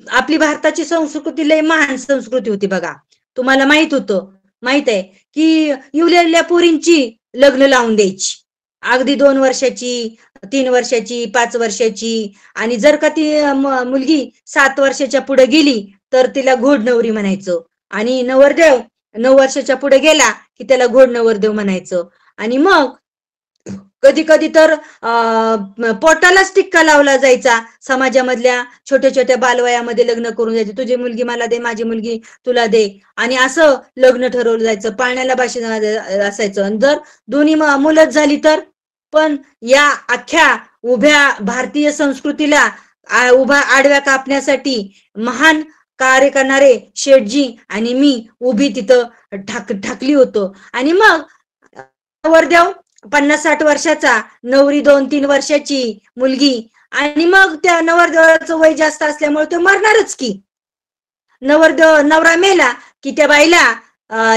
आपली भारताची संस्कृती लय महान संस्कृती होती बघा. तुम्हाला माहित आहे की इवलेल्या पोरींची लग्न लावून द्यायची. अगदी 2 वर्षाची, 3 वर्षाची, 5 वर्षाची, आणि जर का ती मुलगी 7 वर्षाच्या पुढे गेली तर तिला घोडनवरी म्हणायचं. आणि नवरदेव 9 वर्षाच्या पुढे गेला की त्याला घोडनवरदेव म्हणायचं. आणि मग कधी कधी तर पोटालाच टिक्का लावला जायचा. समाजामधल्या छोट्या छोट्या बालवयामध्ये लग्न करून जायचे. तुझी मुलगी मला दे, माझी मुलगी तुला दे, आणि असं लग्न ठरवलं जायचं. पाळण्याला भाषण असायचं. आणि जर दोन्ही मुलंच झाली तर. पण या अख्ख्या उभ्या भारतीय संस्कृतीला उभा आडव्या कापण्यासाठी महान कार्य करणारे शेठजी आणि मी उभी तिथं ठाकली होतो. आणि मग नवरदेव 50-60 वर्षाचा, नवरी 2-3 वर्षाची मुलगी, आणि मग त्या नवरदेवाचं वय जास्त असल्यामुळे तो मरणारच की. नवरा मेला की त्या बाईला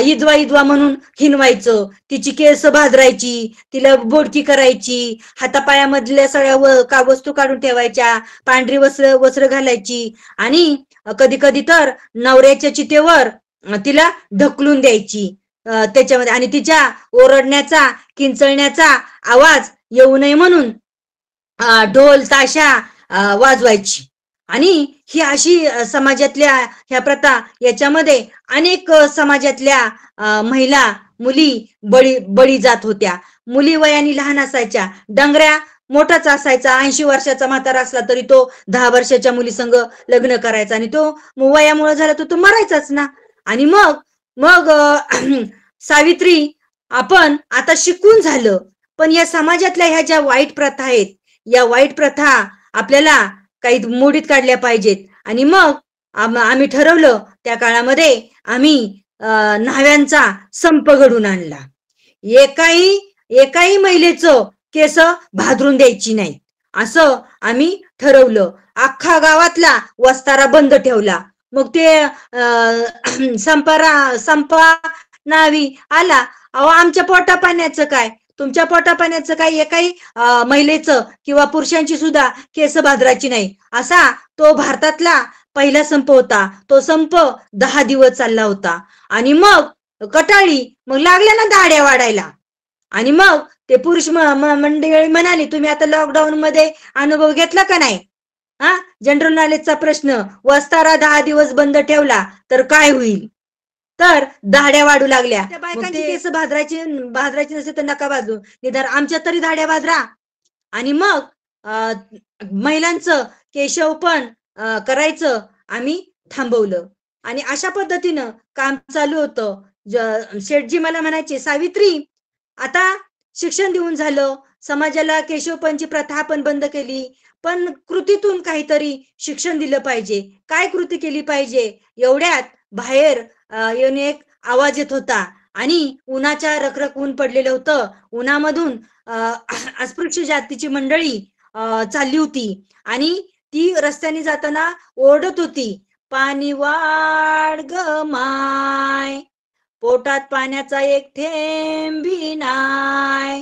इदवा म्हणून हिनवायचं, तिची केस भाजरायची, तिला बोडकी करायची, हातापायामधल्या सगळ्या वस्तू काढून ठेवायच्या, पांढरी वस्त्र घालायची, आणि कधी कधी तर नवऱ्याच्या चितेवर तिला ढकलून द्यायची त्याच्यामध्ये. आणि तिच्या ओरडण्याचा, किंचळण्याचा आवाज येऊ नये म्हणून ढोल ताशा वाजवायची. आणि ही अशी समाजातल्या ह्या प्रथा, याच्यामध्ये अनेक समाजातल्या महिला, मुली बळी जात होत्या. मुली वयाने लहान असायच्या. डंगऱ्या मोठाच असायचा. 80 वर्षाचा म्हातारा असला तरी तो 10 वर्षाच्या मुली संग लग्न करायचा, आणि तो वयामुळे झाला तो मरायचाच ना. आणि मग सावित्री, आपण आता शिकून झालं, पण या समाजातल्या ह्या ज्या वाईट प्रथा आहेत, या वाईट प्रथा आपल्याला काही मोडीत काढल्या पाहिजेत. आणि मग आम्ही ठरवलं, त्या काळामध्ये आम्ही न्हाव्यांचा संप घडून आणला. एकाही महिलेचं केस भादरून द्यायची नाही, असं आम्ही ठरवलं. अख्खा गावातला वस्तारा बंद ठेवला. मग ते संपा नावी आला. अहो, आमच्या पोटा पाण्याचं काय, तुमच्या पोटा पाण्याचं काय, एकाही महिलेचं किंवा पुरुषांची सुद्धा केस भादरायची नाही, असा तो भारतातला पहिला संप होता. तो संप 10 दिवस चालला होता. आणि मग कटाळी, मग लागल्या ना दाढ्या वाढायला. आणि मग ते पुरुष मंडळी म्हणाली, तुम्ही आता लॉकडाऊन मध्ये अनुभव घेतला का नाही? जनरल नॉलेजचा प्रश्न, वस्तारा 10 दिवस बंद ठेवला तर काय होईल? तर दाढ्या वाढू लागल्या. त्या बायकांची केस भाजरायची नसेल तर नका भाजू, निदान आमच्या तरी दाढ्या भाजरा. आणि मग महिलांचं केशव पण करायचं आम्ही थांबवलं. आणि अशा पद्धतीनं काम चालू होतं. शेठजी मला म्हणायचे, सावित्री, आता शिक्षण देऊन झालं, समाजाला केशवपंची प्रथा आपण बंद केली, पण कृतीतून काहीतरी शिक्षण दिलं पाहिजे. काय कृती केली पाहिजे? एवढ्यात बाहेर येऊन एक आवाज येत होता, आणि उन्हाच्या रखरख ऊन पडलेलं होतं. उन्हामधून अस्पृश्य जातीची मंडळी चालली होती आणि ती रस्त्याने जाताना ओरडत होती, पाणी वाढ ग माय, पोटात पाण्याचा एक थेंब भी नाय,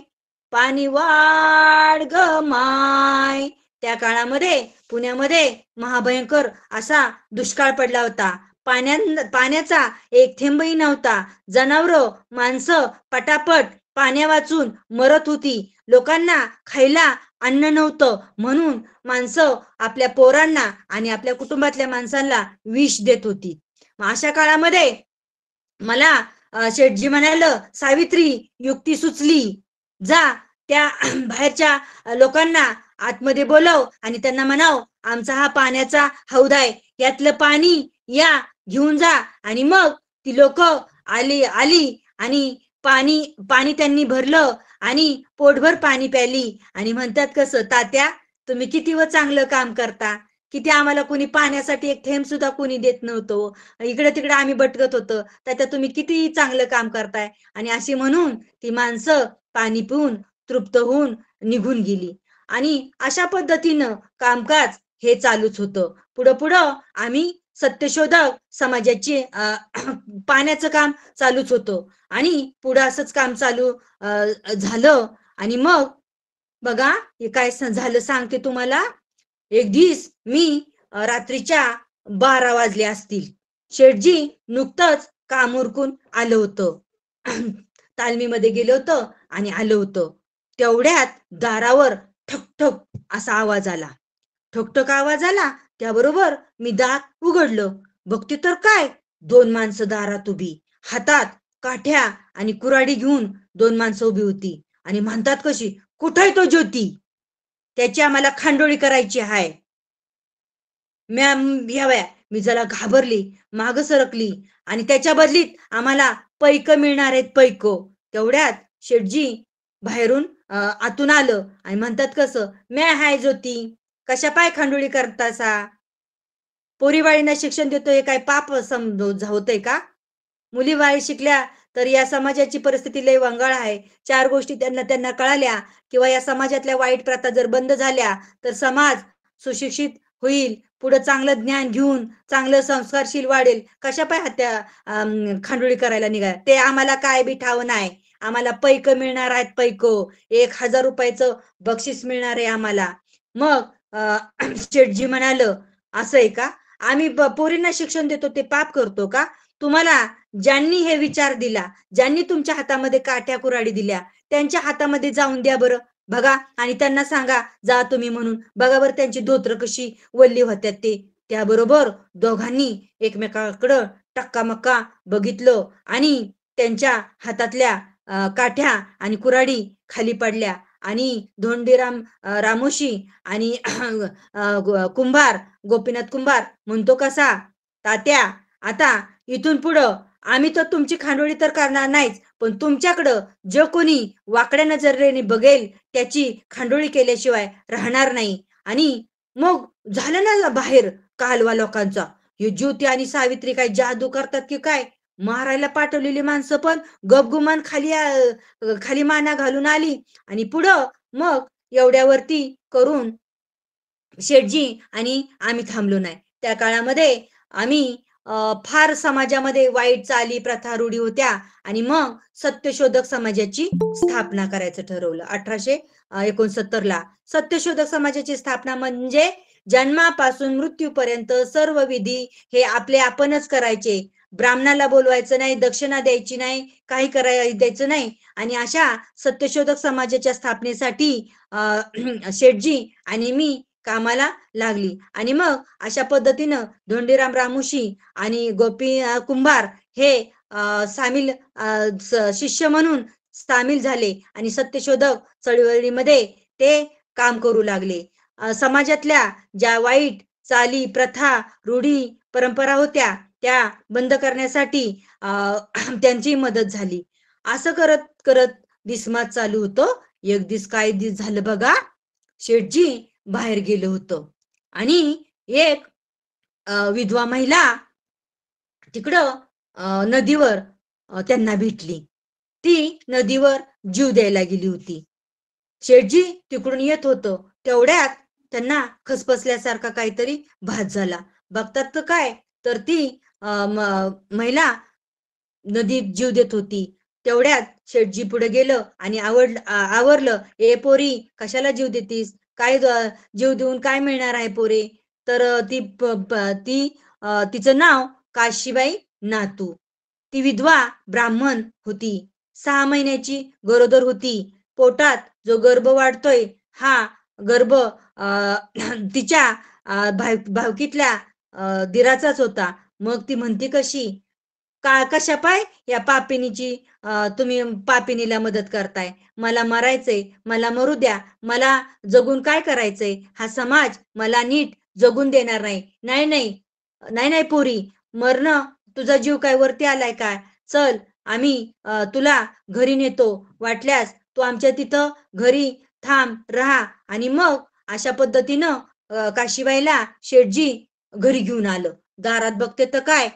पाणी वाढ ग माय. त्या काळामध्ये पुण्यामध्ये महाभयंकर असा दुष्काळ पडला होता. पाण्याचा एक थेंबही नव्हता. जनावरं माणसं पटापट पाण्या वाचून मरत होती. लोकांना खायला अन्न नव्हतं म्हणून माणसं आपल्या पोरांना आणि आपल्या कुटुंबातल्या माणसांना विष देत होती. अशा काळामध्ये मला शेठजी म्हणालं, सावित्री युक्ती सुचली, जा त्या बाहेरच्या लोकांना आतमध्ये बोलव आणि त्यांना म्हणाव, आमचा हा पाण्याचा हौद आहे, यातलं पाणी या घेऊन जा. आणि मग ती लोक आली आणि पाणी पाणी त्यांनी भरलं आणि पोटभर पाणी प्याली आणि म्हणतात कसं, तात्या तुम्ही किती व चांगलं काम करता, किती आम्हाला कोणी पाण्यासाठी एक थेंब सुद्धा कोणी देत नव्हतं, इकडे तिकडे आम्ही भटकत होतो, तात्या तुम्ही किती चांगलं काम करताय. आणि अशी म्हणून ती माणसं पाणी पिऊन तृप्त होऊन निघून गेली. आणि अशा पद्धतीनं कामकाज हे चालूच होतं. पुढं पुढं आम्ही सत्यशोधक समाजाची पाण्याचं काम चालूच होतं आणि पुढं असंच काम चालू झालं. आणि मग बघा हे काय झालं सांगते तुम्हाला. एक दिवस मी रात्रीच्या 12 वाजले असतील. शेठजी नुकतंच काम उरकून आलं होतं. तालमीमध्ये गेलं होतं आणि आलं होतं. तेवढ्यात दारावर ठक ठक असा आवाज आला. ठकठक आवाज आला त्याबरोबर मी दार उघडलं. बघते तर काय, 2 माणसं दारात उभी, हातात काठ्या आणि कुऱ्हाडी घेऊन 2 माणसं उभी होती आणि म्हणतात कशी, कुठे तो ज्योती, त्याची आम्हाला खांडोळी करायची आहे. मॅम घ्याव्या. मी जरा घाबरली, माग सरकली आणि त्याच्या बदलीत आम्हाला पैक मिळणार आहेत, पैक. तेवढ्यात शेठजी बाहेरून आतून आलं आणि म्हणतात कसं, मॅ हाय ज्योती, कशा पाय खांडोळी करतासा, पोरीबाळींना शिक्षण देतो हे काय पाप होतंय का? मुलीबाळी शिकल्या तर या समाजाची परिस्थिती लय वंगाळ आहे. 4 गोष्टी त्यांना कळाल्या किंवा या समाजातल्या वाईट प्रथा जर बंद झाल्या तर समाज सुशिक्षित होईल, पुढे चांगलं ज्ञान घेऊन चांगलं संस्कारशील वाढेल. कशा पाय हत्या खांडोळी करायला निघाल्या, ते आम्हाला काय बी ठाव नाही, आम्हाला पैक मिळणार आहेत, पैक 1000 रुपयाचं बक्षीस मिळणार आहे आम्हाला. मग शेठजी म्हणालं, असं आहे का, आम्ही पोरींना शिक्षण देतो ते पाप करतो का? तुम्हाला ज्यांनी हे विचार दिला, ज्यांनी तुमच्या हातामध्ये काठ्या कुऱ्हाडी दिल्या, त्यांच्या हातामध्ये जाऊन द्या बरं, बघा, आणि त्यांना सांगा जा तुम्ही म्हणून. बघा बरं त्यांची धोत्र कशी वल्ली होत्यात ते. त्याबरोबर दोघांनी एकमेकाकडं टक्कामक्का बघितलं आणि त्यांच्या हातातल्या काठ्या आणि कुऱ्हाडी खाली पडल्या आणि धोंडीराम रामोशी आणि कुंभार, गोपीनाथ कुंभार म्हणतो कसा, तात्या आता इथून पुढं आम्ही तर तुमची खांडोळी तर करणार नाहीच, पण तुमच्याकडं जो कोणी वाकड्या नजरेने बघेल त्याची खांडोळी केल्याशिवाय राहणार नाही. आणि मग झालं ना बाहेर कालवा लोकांचा, हे ज्योती आणि सावित्री काय जादू करतात की काय, मारायला पाठवलेली माणसं पण गपगुमान खाली माना घालून आली. आणि पुढं मग एवढ्यावरती करून शेठजी आणि आम्ही थांबलो नाही. त्या काळामध्ये आम्ही फार समाजामध्ये वाईट चाली प्रथा रूढी होत्या आणि मग सत्यशोधक समाजाची स्थापना करायचं ठरवलं 1869 ला. सत्यशोधक समाजाची स्थापना म्हणजे जन्मापासून मृत्यूपर्यंत सर्व विधी हे आपले आपणच करायचे. ब्राह्मणाला बोलवायचं नाही, दक्षिणा द्यायची नाही, काही द्यायचं नाही. आणि अशा सत्यशोधक समाजाच्या स्थापनेसाठी शेठजी आणि मी कामाला लागली. आणि मग अशा पद्धतीनं धोंडीराम रामोशी आणि गोपी कुंभार हे सामील शिष्य म्हणून सामील झाले आणि सत्यशोधक चळवळीमध्ये ते काम करू लागले. समाजातल्या ज्या वाईट चाली प्रथा रूढी परंपरा होत्या त्या बंद करण्यासाठी त्यांची मदत झाली. असं करत करत दिसमात चालू होतं. एक दिवस काय दिस झालं बघा, शेठजी बाहेर गेलं होतं आणि एक विधवा महिला तिकडं नदीवर त्यांना भेटली. ती नदीवर जीव द्यायला गेली होती. शेठजी तिकडून येत होतं तेवढ्यात त्यांना खसफसल्यासारखा काहीतरी भास झाला. बघतात तर काय, तर ती महिला नदीत जीव देत होती. तेवढ्यात शेठजी पुढे गेलं आणि आवरलं, "ए पोरी, कशाला जीव देतीस? काय जीव देऊन काय मिळणार आहे पोरे?" तर तिचं नाव काशीबाई नातू. ती विधवा ब्राह्मण होती. 6 महिन्याची गरोदर होती. पोटात जो गर्भ वाढतोय हा गर्भ तिच्या भावकीतल्या दिराचाच होता. मग ती म्हणते कशी, कशा पाय या पापिनीची तुम्ही पापिनीला मदत करताय. मला मरायचंय, मला मरू द्या. मला जगून काय करायचंय? हा समाज मला नीट जगून देणार नाही. नाही, नाही. नाही, नाही पोरी, मरणं तुझा जीव काय वरती आलाय का? चल, आम्ही तुला घरी नेतो. वाटल्यास तू आमच्या तिथं घरी थांब, राहा. आणि मग अशा पद्धतीनं काशीबाईला शेठजी घरी घेऊन आलं. दारात बघते तर काय,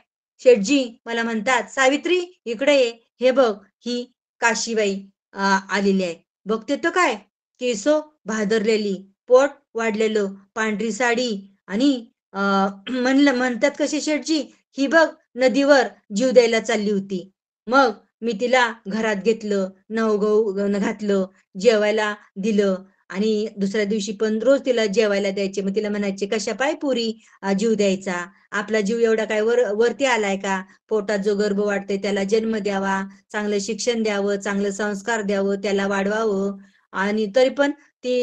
शेठजी मला म्हणतात, "सावित्री इकडे ये. हे बघ, ही काशीबाई आलेली आहे." बघते तर काय, केसं भादरलेली, पोट वाढलेलं, पांढरी साडी आणि म्हणतात कसे शेठजी, "ही बघ नदीवर जीव द्यायला चालली होती." मग मी तिला घरात घेतलं, नवगव घातलं, जेवायला दिलं आणि दुसऱ्या दिवशी पण रोज तिला जेवायला द्यायचे. मग तिला म्हणायचे, "कशा पाय पोरी जीव द्यायचा? आपला जीव एवढा काय वरती आलाय का? पोटात जो गर्भ वाढतोय त्याला जन्म द्यावा, चांगलं शिक्षण द्यावं, चांगलं संस्कार द्यावं, त्याला वाढवावं." आणि तरी पण ती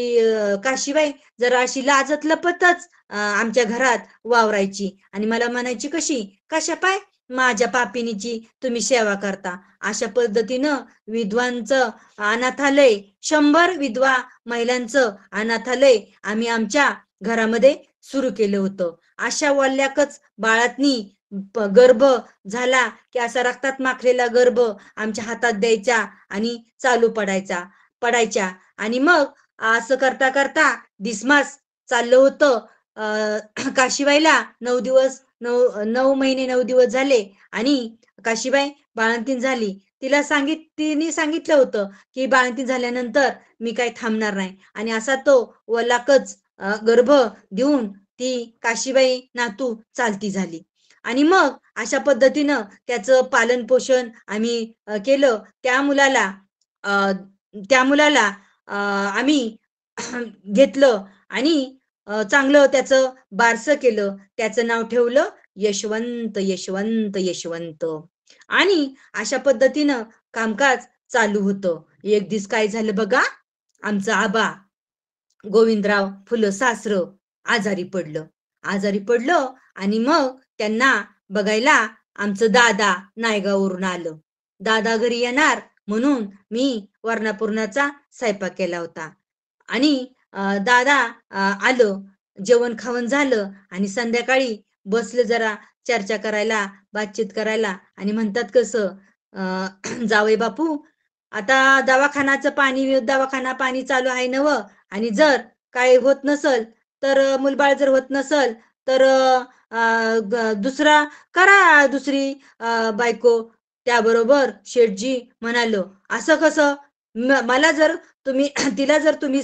काशीबाई जरा अशी लाजत लपतच आमच्या घरात वावरायची आणि मला म्हणायची कशी, "कशा पाय माझ्या पापिनीची तुम्ही सेवा करता." अशा पद्धतीनं विधवांचं अनाथालय, 100 विधवा महिलांचं अनाथालय आम्ही आमच्या घरामध्ये सुरू केलं होतं. अशा वल्ल्याकच बाळातनी गर्भ झाला की असा रक्तात माखलेला गर्भ आमच्या हातात द्यायचा आणि चालू पडायच्या आणि मग असं करता करता दिसमास चाललं होतं. काशीबाईला 9 महिने 9 दिवस झाले आणि काशीबाई बाळंतीण झाली. तिने सांगितलं होतं की बाळंतीण झाल्यानंतर मी काही थांबणार नाही आणि असा तो वलाकच गर्भ देऊन ती काशीबाई नातू चालती झाली. आणि मग अशा पद्धतीनं त्याचं पालन पोषण आम्ही केलं. अ, त्या मुलाला आम्ही घेतलं आणि चांगलं त्याचं बारसं केलं. त्याचं नाव ठेवलं यशवंत, यशवंत, यशवंत. आणि अशा पद्धतीनं कामकाज चालू होतं. एक दिवस काय झालं बघा, आमचं आबा गोविंदराव फुलं सासरं आजारी पडलं. आजारी पडलं आणि मग त्यांना बघायला आमचं दादा नायगाववरून आलं. दादा घरी येणार म्हणून मी वरणापुरणाचा स्वयंपाक केला होता. आणि दादा आलं, जेवण खावण झालं आणि संध्याकाळी बसले जरा चर्चा करायला, बातचीत करायला आणि म्हणतात कसं, "जावई बापू, आता दवाखाना पाणी चालू आहे नवं आणि जर काही होत नसल तर मूलबाळ जर होत नसल तर दुसरा करा दुसरी बायको." त्याबरोबर शेठजी म्हणालो, "असं कसं? मला जर तुम्ही तिला जर तुम्ही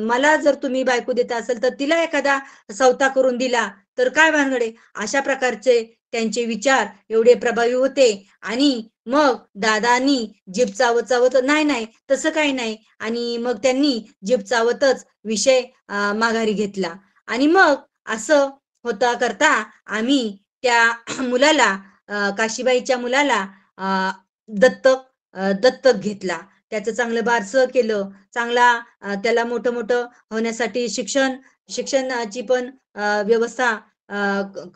मला जर तुम्ही बायको देता असेल तर तिला एखादा सवता करून दिला तर काय भानगड आहे?" अशा प्रकारचे त्यांचे विचार एवढे प्रभावी होते आणि मग दादांनी जीभ चावत चावत, "नाही, नाही, तसं काही नाही." आणि मग त्यांनी जीभ चावतच विषय माघारी घेतला आणि मग असं होता करता आम्ही त्या मुलाला काशीबाईच्या मुलाला दत्तक घेतला. त्याचं चांगलं बारसं केलं. चांगला त्याला मोठं-मोठं होण्यासाठी शिक्षणाची पण व्यवस्था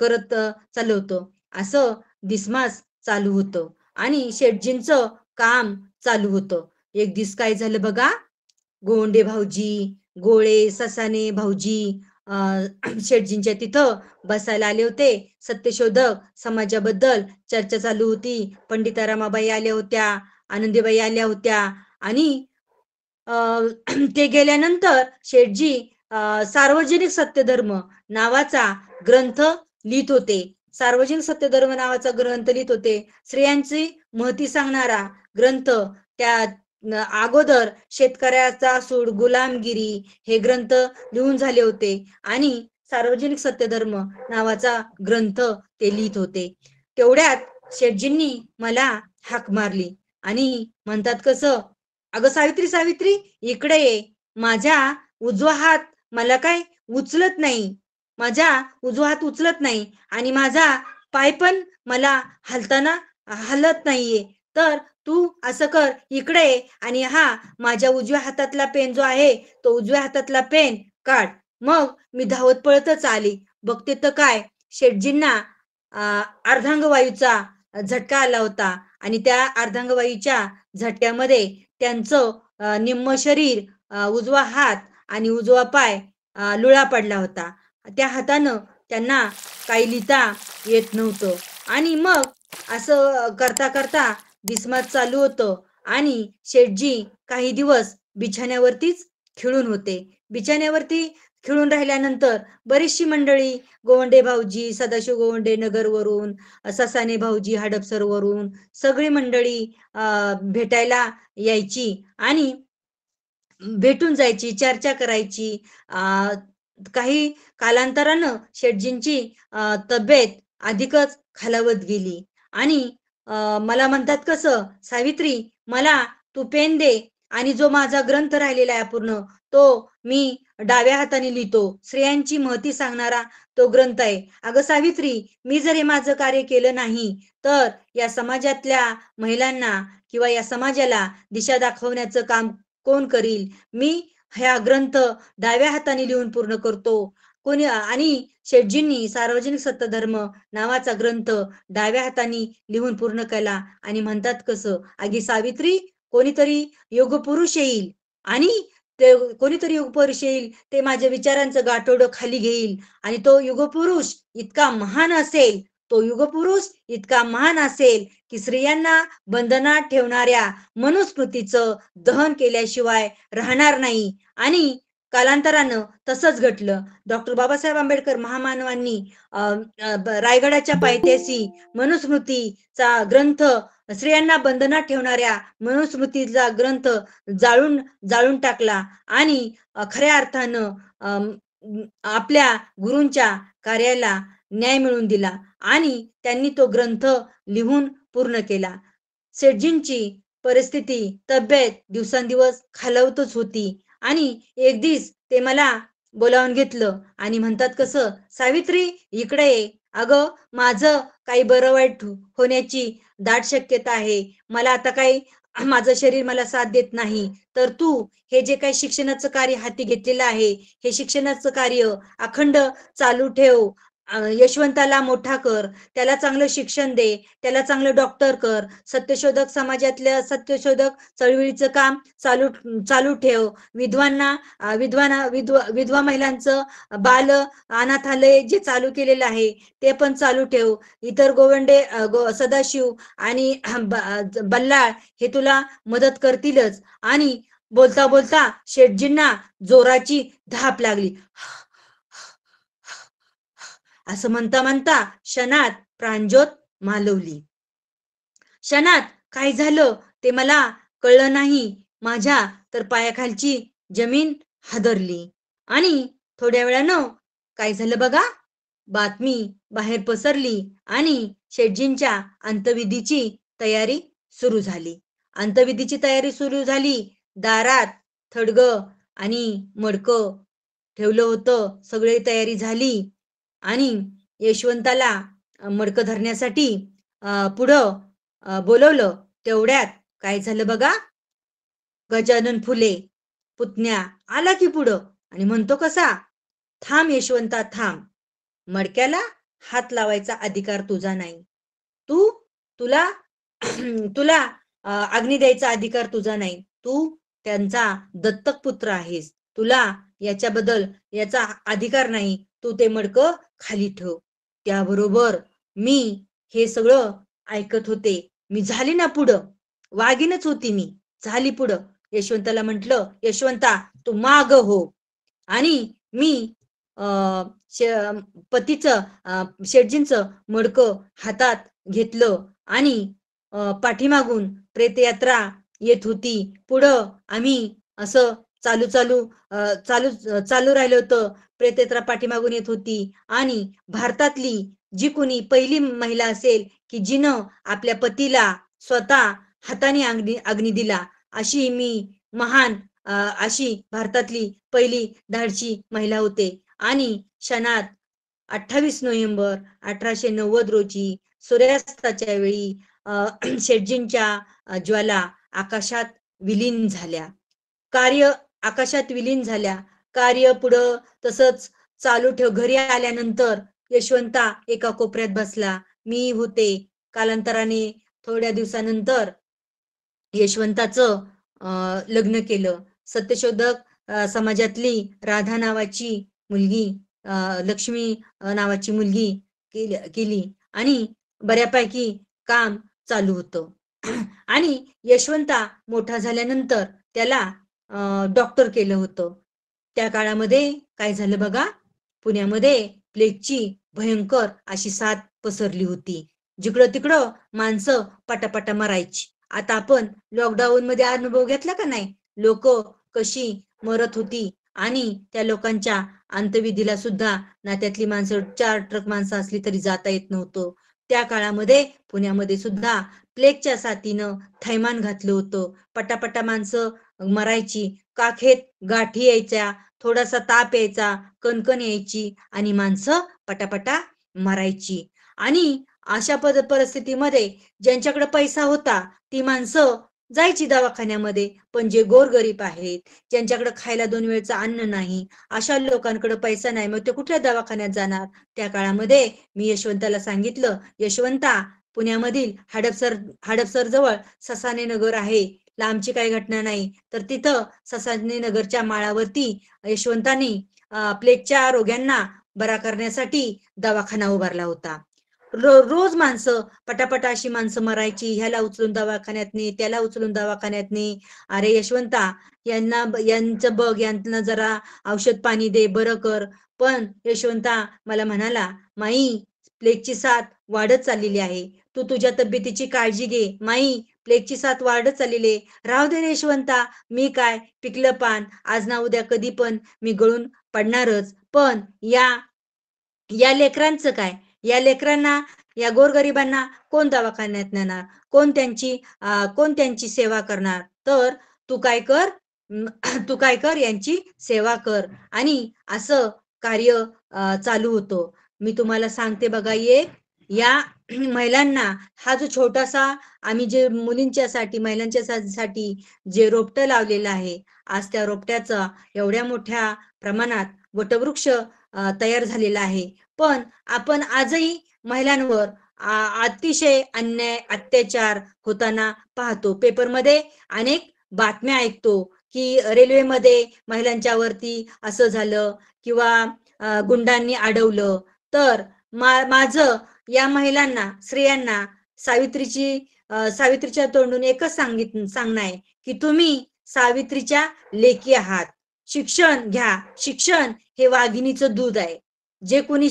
करत चालू होतं. असं दिसमास चालू होतं आणि शेठजींचं काम चालू होतं. एक दिवस काय झालं बघा, गोंडे भाऊजी, गोळे, ससाने भाऊजी अ, शेठजींच्या तिथं बसायला आले होते. सत्यशोधक समाजाबद्दल चर्चा चालू होती. पंडिता रमाबाई आल्या होत्या, आनंदीबाई आल्या होत्या आणि अ, ते गेल्यानंतर शेठजी सार्वजनिक सत्यधर्म नावाचा ग्रंथ लिहित होते. सार्वजनिक सत्यधर्म नावाचा ग्रंथ लिहित होते. स्त्रियांची महती सांगणारा ग्रंथ. त्या अगोदर शेतकऱ्याचा सूड, गुलामगिरी हे ग्रंथ लिहून झाले होते आणि सार्वजनिक सत्यधर्म नावाचा ग्रंथ ते लिहित होते. तेवढ्यात शेटजींनी मला हाक मारली आणि म्हणतात कसं, अगं सावित्री, सावित्री इकडे ये. माझ्या उजवा हात मला काय उचलत नाही, माझा उजवा हात उचलत नाही आणि माझा पाय पण मला हलताना हलत नाहीये. तर तू असं कर, इकडे ये आणि हा माझ्या उजव्या हातातला पेन जो आहे तो उजव्या हातातला पेन काढ. मग मी धावत पळतच आली. बघते तर काय, शेटजींना अर्धांगवायूचा झटका आला होता आणि त्या अर्धांगवायूच्या झटक्यामध्ये त्यांचं निम्म शरीर, उजवा हात आणि उजवा पाय लुळा पडला होता. त्या हातानं त्यांना काही लिहिता येत नव्हतं आणि मग असं करता करता दिसमात चालू होतं आणि शेठजी काही दिवस बिछाण्यावरतीच खिळून होते. बिछाण्यावरती खिळून राहिल्यानंतर बरीचशी मंडळी, गोवंडे भाऊजी, सदाशिव गोवंडे नगरवरून, ससाने भाऊजी हडपसरवरून सगळी मंडळी भेटायला यायची आणि भेटून जायची, चर्चा करायची. काही कालांतरानं शेटजींची तब्येत अधिकच खालावत गेली आणि मला म्हणतात कसं, सावित्री मला तू पेन दे आणि जो माझा ग्रंथ राहिलेला आहे अपूर्ण तो मी डाव्या हाताने लिहितो. स्त्रियांची महती सांगणारा तो ग्रंथ आहे. अगं सावित्री, मी जर हे माझं कार्य केलं नाही तर या समाजातल्या महिलांना किंवा या समाजाला दिशा दाखवण्याचं काम कोण करील? मी हा ग्रंथ डाव्या हाताने लिहून पूर्ण करतो. कोणी आणि शेटजींनी सार्वजनिक सत्यधर्म नावाचा ग्रंथ डाव्या हाताने लिहून पूर्ण केला आणि म्हणतात कसं, अगी सावित्री, कोणीतरी युगपुरुष येईल आणि ते कोणीतरी युगपुरुष येईल, ते माझ्या विचारांचं गाठोडं खाली घेईल आणि तो युगपुरुष इतका महान असेल, तो युगपुरुष इतका महान असेल की स्त्रियांना बंधनात ठेवणाऱ्या मनुस्मृतीचं दहन केल्याशिवाय राहणार नाही. आणि कालांतरानं तसंच घडलं. डॉक्टर बाबासाहेब आंबेडकर महामानवांनी रायगडाच्या पायथ्याशी मनुस्मृतीचा ग्रंथ, स्त्रियांना बंधनात ठेवणाऱ्या मनुस्मृतीचा ग्रंथ जाळून जाळून टाकला आणि खऱ्या अर्थानं आपल्या गुरूंच्या कार्याला न्याय मिळवून दिला आणि त्यांनी तो ग्रंथ लिहून पूर्ण केला. शेटजींची परिस्थिती, तब्येत दिवसांदिवस खालावतच होती आणि एक दिवस ते मला बोलावून घेतलं आणि म्हणतात कसं, सावित्री इकडे ये. अगं माझं काही बरं वाईट होण्याची दाट शक्यता आहे. मला आता काही माझं शरीर मला साथ देत नाही. तर तू हे जे काही शिक्षणाचं कार्य हाती घेतलेलं आहे, हे शिक्षणाचं कार्य अखंड चालू ठेव. यशवंताला मोठा कर, त्याला चांगलं शिक्षण दे, त्याला चांगलं डॉक्टर कर. सत्यशोधक समाजातल्या सत्यशोधक चळवळीचं काम चालू चालू ठेव. विधवांना विधवा महिलांचं बाल अनाथालय जे चालू केलेलं आहे ते पण चालू ठेव. इतर गोवंडे सदाशिव आणि बल्लाळ हे तुला मदत करतीलच. आणि बोलता बोलता शेटजींना जोराची धाप लागली. असं म्हणता म्हणता क्षणात प्राणज्योत मालवली. क्षणात काय झालं ते मला कळलं नाही. माझ्या तर पायाखालची जमीन हादरली आणि थोड्या वेळानं काय झालं बघा, बातमी बाहेर पसरली आणि शेटजींच्या अंत्यविधीची तयारी सुरू झाली. अंत्यविधीची तयारी सुरू झाली. दारात थडगं आणि मडकं ठेवलं होतं. सगळी तयारी झाली आणि यशवंताला मडकं धरण्यासाठी पुढं बोलवलं. तेवढ्यात काय झालं बघा, गजानन फुले पुतण्या आला की पुढं आणि म्हणतो कसा, थांब यशवंता थांब, मडक्याला हात लावायचा अधिकार तुझा नाही. तू तुला तुला अग्नी द्यायचा अधिकार तुझा नाही. तू त्यांचा दत्तक पुत्र आहेस. तुला याच्याबद्दल याचा अधिकार नाही. तू ते मडकं खाली ठेव. त्याबरोबर मी हे सगळं ऐकत होते. मी झाली ना पुढं, वाघीणच होती मी, झाली पुढं. यशवंताला म्हटलं, यशवंता तू माग हो. आणि मी पतीचं शेटजींचं मडकं हातात घेतलं आणि पाठीमागून प्रेतयात्रा येत होती. पुढं आम्ही असं चालू चालू चालू चालू राहिलं होतं. प्रेतयात्रा पाठीमागून येत होती आणि भारतातली जी कोणी पहिली महिला असेल की जिनं आपल्या पतीला स्वतः हाताने अग्नी दिला, अशी मी महान अशी भारतातली पहिली धाडशी महिला होते. आणि क्षणात 28 नोव्हेंबर 1890 रोजी सूर्यास्ताच्या वेळी शेटजींच्या ज्वाला आकाशात विलीन झाल्या. कार्य आकाशात विलीन झाल्या. कार्य पुढं तसंच चालू ठेव. घरी आल्यानंतर यशवंता एका कोपऱ्यात बसला. मी होते. कालांतराने थोड्या दिवसानंतर यशवंताचं लग्न केलं. सत्यशोधक समाजातली राधा नावाची मुलगी, लक्ष्मी नावाची मुलगी केली आणि बऱ्यापैकी काम चालू होतं. आणि यशवंता मोठा झाल्यानंतर त्याला डॉक्टर केलं होतं. त्या काळामध्ये काय झालं बघा, पुण्यामध्ये प्लेगची भयंकर अशी साथ पसरली होती. जिकडं तिकडं माणसं पटापटा मरायची. आता आपण लॉकडाऊन मध्ये अनुभव घेतला का नाही? लोक कशी मरत होती आणि त्या लोकांच्या अंत्यविधीला सुद्धा नात्यातली माणसं 4 ट्रक माणसं असली तरी जाता येत नव्हतं. त्या काळामध्ये पुण्यामध्ये सुद्धा प्लेगच्या साथीनं थैमान घातलं होतं. पटापटा माणसं मरायची. काखेत गाठी यायच्या, थोडासा ताप यायचा, कणकण यायची आणि माणसं पटापटा मरायची. आणि अशा परिस्थितीमध्ये ज्यांच्याकडे पैसा होता ती माणसं जायची दवाखान्यामध्ये. पण जे गोरगरीब आहेत, ज्यांच्याकडे खायला 2 वेळचं अन्न नाही, अशा लोकांकडे पैसा नाही, मग ते कुठल्या दवाखान्यात जाणार? त्या काळामध्ये मी यशवंताला सांगितलं, यशवंता, पुण्यामधील हडपसर जवळ ससाणे नगर आहे. लांबची काही घटना नाही. तर तिथं ससाणे नगरच्या माळावरती यशवंतांनी प्लेगच्या रोग्यांना बरा करण्यासाठी दवाखाना उभारला होता. रोज माणसं पटापट अशी माणसं मरायची. ह्याला उचलून दवाखान्यात ने, त्याला उचलून दवाखान्यात ने. अरे यशवंता, यांचं बघ, यांना जरा औषध पाणी दे, बरं कर. पण यशवंता मला म्हणाला, माई, प्लेगची साथ वाढत चाललेली आहे. तू तुझ्या तब्येतीची काळजी घे. माई, प्लेगची साथ वाढत चाललेली आहे. राहू दे रे यशवंता, मी काय पिकलं पान, आज ना उद्या कधी पण मी गळून पडणारच. पण या या लेकरांचं काय? या लेकरांना, या गोरगरिबांना कोण दवाखान्यात नेणार? कोण त्यांची सेवा करणार? तर तू काय कर, तू काय कर, यांची सेवा कर. आणि असं कार्य चालू होतं. मी तुम्हाला सांगते बघा, या महिलांना हा जो छोटासा आम्ही जे मुलींच्यासाठी, महिलांच्यासाठी जे रोपटं लावलेलं आहे, आज त्या रोपट्याचा एवढ्या मोठ्या प्रमाणात वटवृक्ष तयार झालेला आहे. पण आपण आजही महिलांवर अतिशय अन्याय, अत्याचार होताना पाहतो. पेपरमध्ये अनेक बातम्या ऐकतो की रेल्वेमध्ये महिलांच्या वरती असं झालं किंवा गुंडांनी अडवलं. तर माझं या महिलांना, स्त्रियांना सावित्रीच्या तोंडून एकच सांगणं आहे की तुम्ही सावित्रीच्या लेकी आहात. शिक्षण घ्या. शिक्षण हे वाघिणीचं दूध आहे. जे कोणी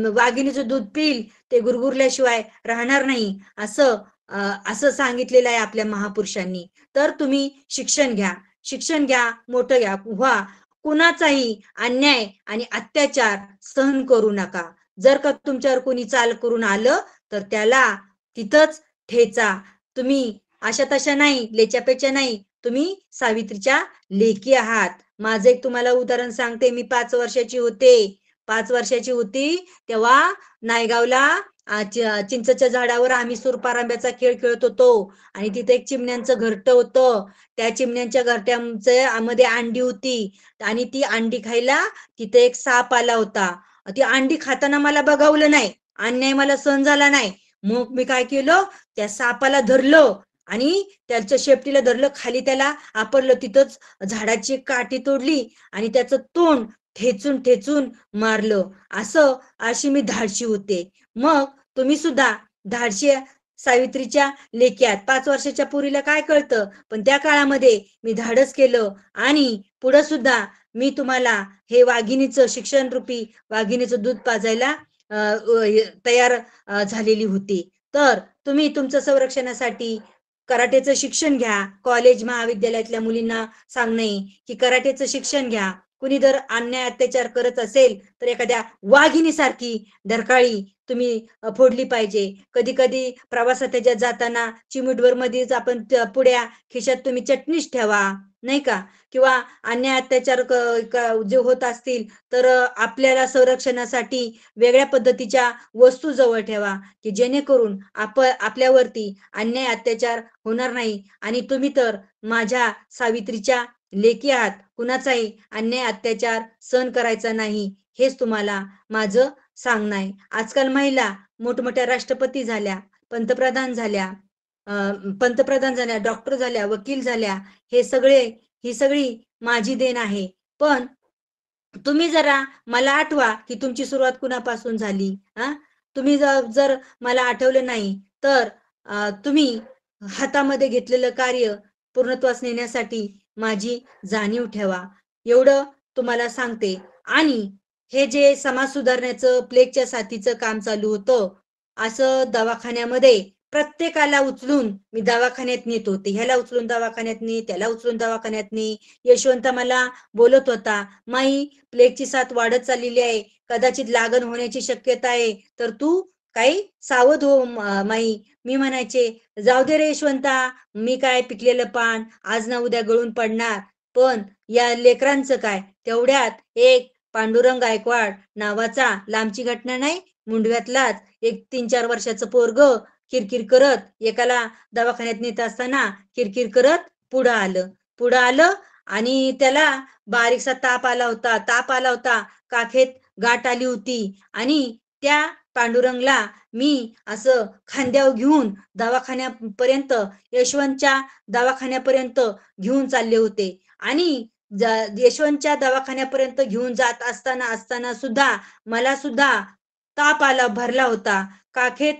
वाघिणीचं दूध पिईल ते गुरगुरल्याशिवाय राहणार नाही, असं सांगितलेलं आहे आपल्या महापुरुषांनी. तर तुम्ही शिक्षण घ्या. शिक्षण घ्या, मोठं घ्या, व्हा. कुणाचाही अन्याय आणि अत्याचार सहन करू नका. जर का तुमच्यावर कोणी चाल करून आलं तर त्याला तिथंच ठेचा. तुम्ही अशा तशा नाही, लेच्यापेच्या नाही, तुम्ही सावित्रीच्या लेकी आहात. माझं एक तुम्हाला उदाहरण सांगते. मी 5 वर्षाची होते. 5 वर्षाची होती तेव्हा नायगावला चिंचच्या झाडावर आम्ही सुरपारांब्याचा खेळ खेळत होतो आणि तिथे एक चिमण्यांचं घरटं होतं. त्या चिमण्यांच्या घरट्याच्या मध्ये अंडी होती आणि ती अंडी खायला तिथे एक साप आला होता. ती अंडी खाताना मला बघवलं नाही. अन्याय मला सहन झाला नाही. मग मी काय केलं, त्या सापाला धरलं आणि त्याच्या शेपटीला धरलं, खाली त्याला आपरलं. तिथंच झाडाची काठी तोडली आणि त्याचं तोंड ठेचून ठेचून मारलं. अशी मी धाडशी होते. मग तुम्ही सुद्धा धाडशी सावित्रीच्या लेकी आहात. 5 वर्षाच्या पोरीला काय कळतं? पण त्या काळामध्ये मी धाडस केलं आणि पुढे सुद्धा मी तुम्हाला हे वाघिणीचं शिक्षण रूपी वाघिणीचं दूध पाजायला तयार झालेली होती. तर तुम्ही तुमचं संरक्षणासाठी कराटेचं शिक्षण घ्या. कॉलेज महाविद्यालयातल्या मुलींना सांगणे की कराटेचं शिक्षण घ्या. कुणी जर अन्याय अत्याचार करत असेल तर एखाद्या वाघिणीसारखी डरकाळी तुम्ही फोडली पाहिजे. कधी कधी प्रवासात त्याच्यात जाताना चिमुटभर मध्येच आपण पुड्या खिशात तुम्ही चटणीच ठेवा, नाही का? किंवा अन्याय अत्याचार जे होत असतील तर आपल्याला संरक्षणासाठी वेगळ्या पद्धतीच्या वस्तू जवळ ठेवा की जेणेकरून आपल्यावरती अन्याय अत्याचार होणार नाही. आणि तुम्ही तर माझ्या सावित्रीच्या लेकी आहात. कुणाचाही अन्याय अत्याचार सहन करायचा नाही, हेच तुम्हाला माझं सांगणं आहे. आजकाल महिला मोठमोठ्या राष्ट्रपती झाल्या, पंतप्रधान झाल्या, डॉक्टर झाल्या, वकील झाल्या. हे सगळे ही सगळी माझी देण आहे. पण तुम्ही जरा मला आठवा की तुमची सुरुवात कुणापासून झाली. तुम्ही जर मला आठवलं नाही तर तुम्ही हातामध्ये घेतलेलं कार्य पूर्णत्वास नेण्यासाठी माझी जाणीव ठेवा, एवढं तुम्हाला सांगते. आणि हे जे समाज सुधारण्याचं प्लेगच्या साथीचं काम चालू होतं, असं दवाखान्यामध्ये प्रत्येकाला उचलून मी दवाखान्यात नेत होते. ह्याला उचलून दवाखान्यात ने, त्याला उचलून दवाखान्यात ने. यशवंत मला बोलत होता, माई प्लेगची साथ वाढत चाललेली आहे, कदाचित लागण होण्याची शक्यता आहे, तर तू काही सावध हो माई. मी म्हणायचे, जाऊ दे रे यशवंता, मी काय पिकलेलं पान आज ना उद्या गळून पडणार. पण या लेकरांचं काय? तेवढ्यात एक पांडुरंग गायकवाड नावाचा, लांबची घटना नाही, मुंडव्यातलाच एक 3-4 वर्षाचं पोरग किरकिर करत एकाला दवाखान्यात नेत असताना किरकिर करत पुढं आलं आणि त्याला बारीकसा ताप आला होता, काखेत गाठ आली होती. आणि त्या पांडुरंगला मी असं खांद्यावर घेऊन दवाखान्यापर्यंत, यशवंतच्या दवाखान्यापर्यंत घेऊन चालले होते. आणि यशवंतच्या दवाखान्यापर्यंत घेऊन जात असताना सुद्धा मला सुद्धा ताप भरला होता. काखेत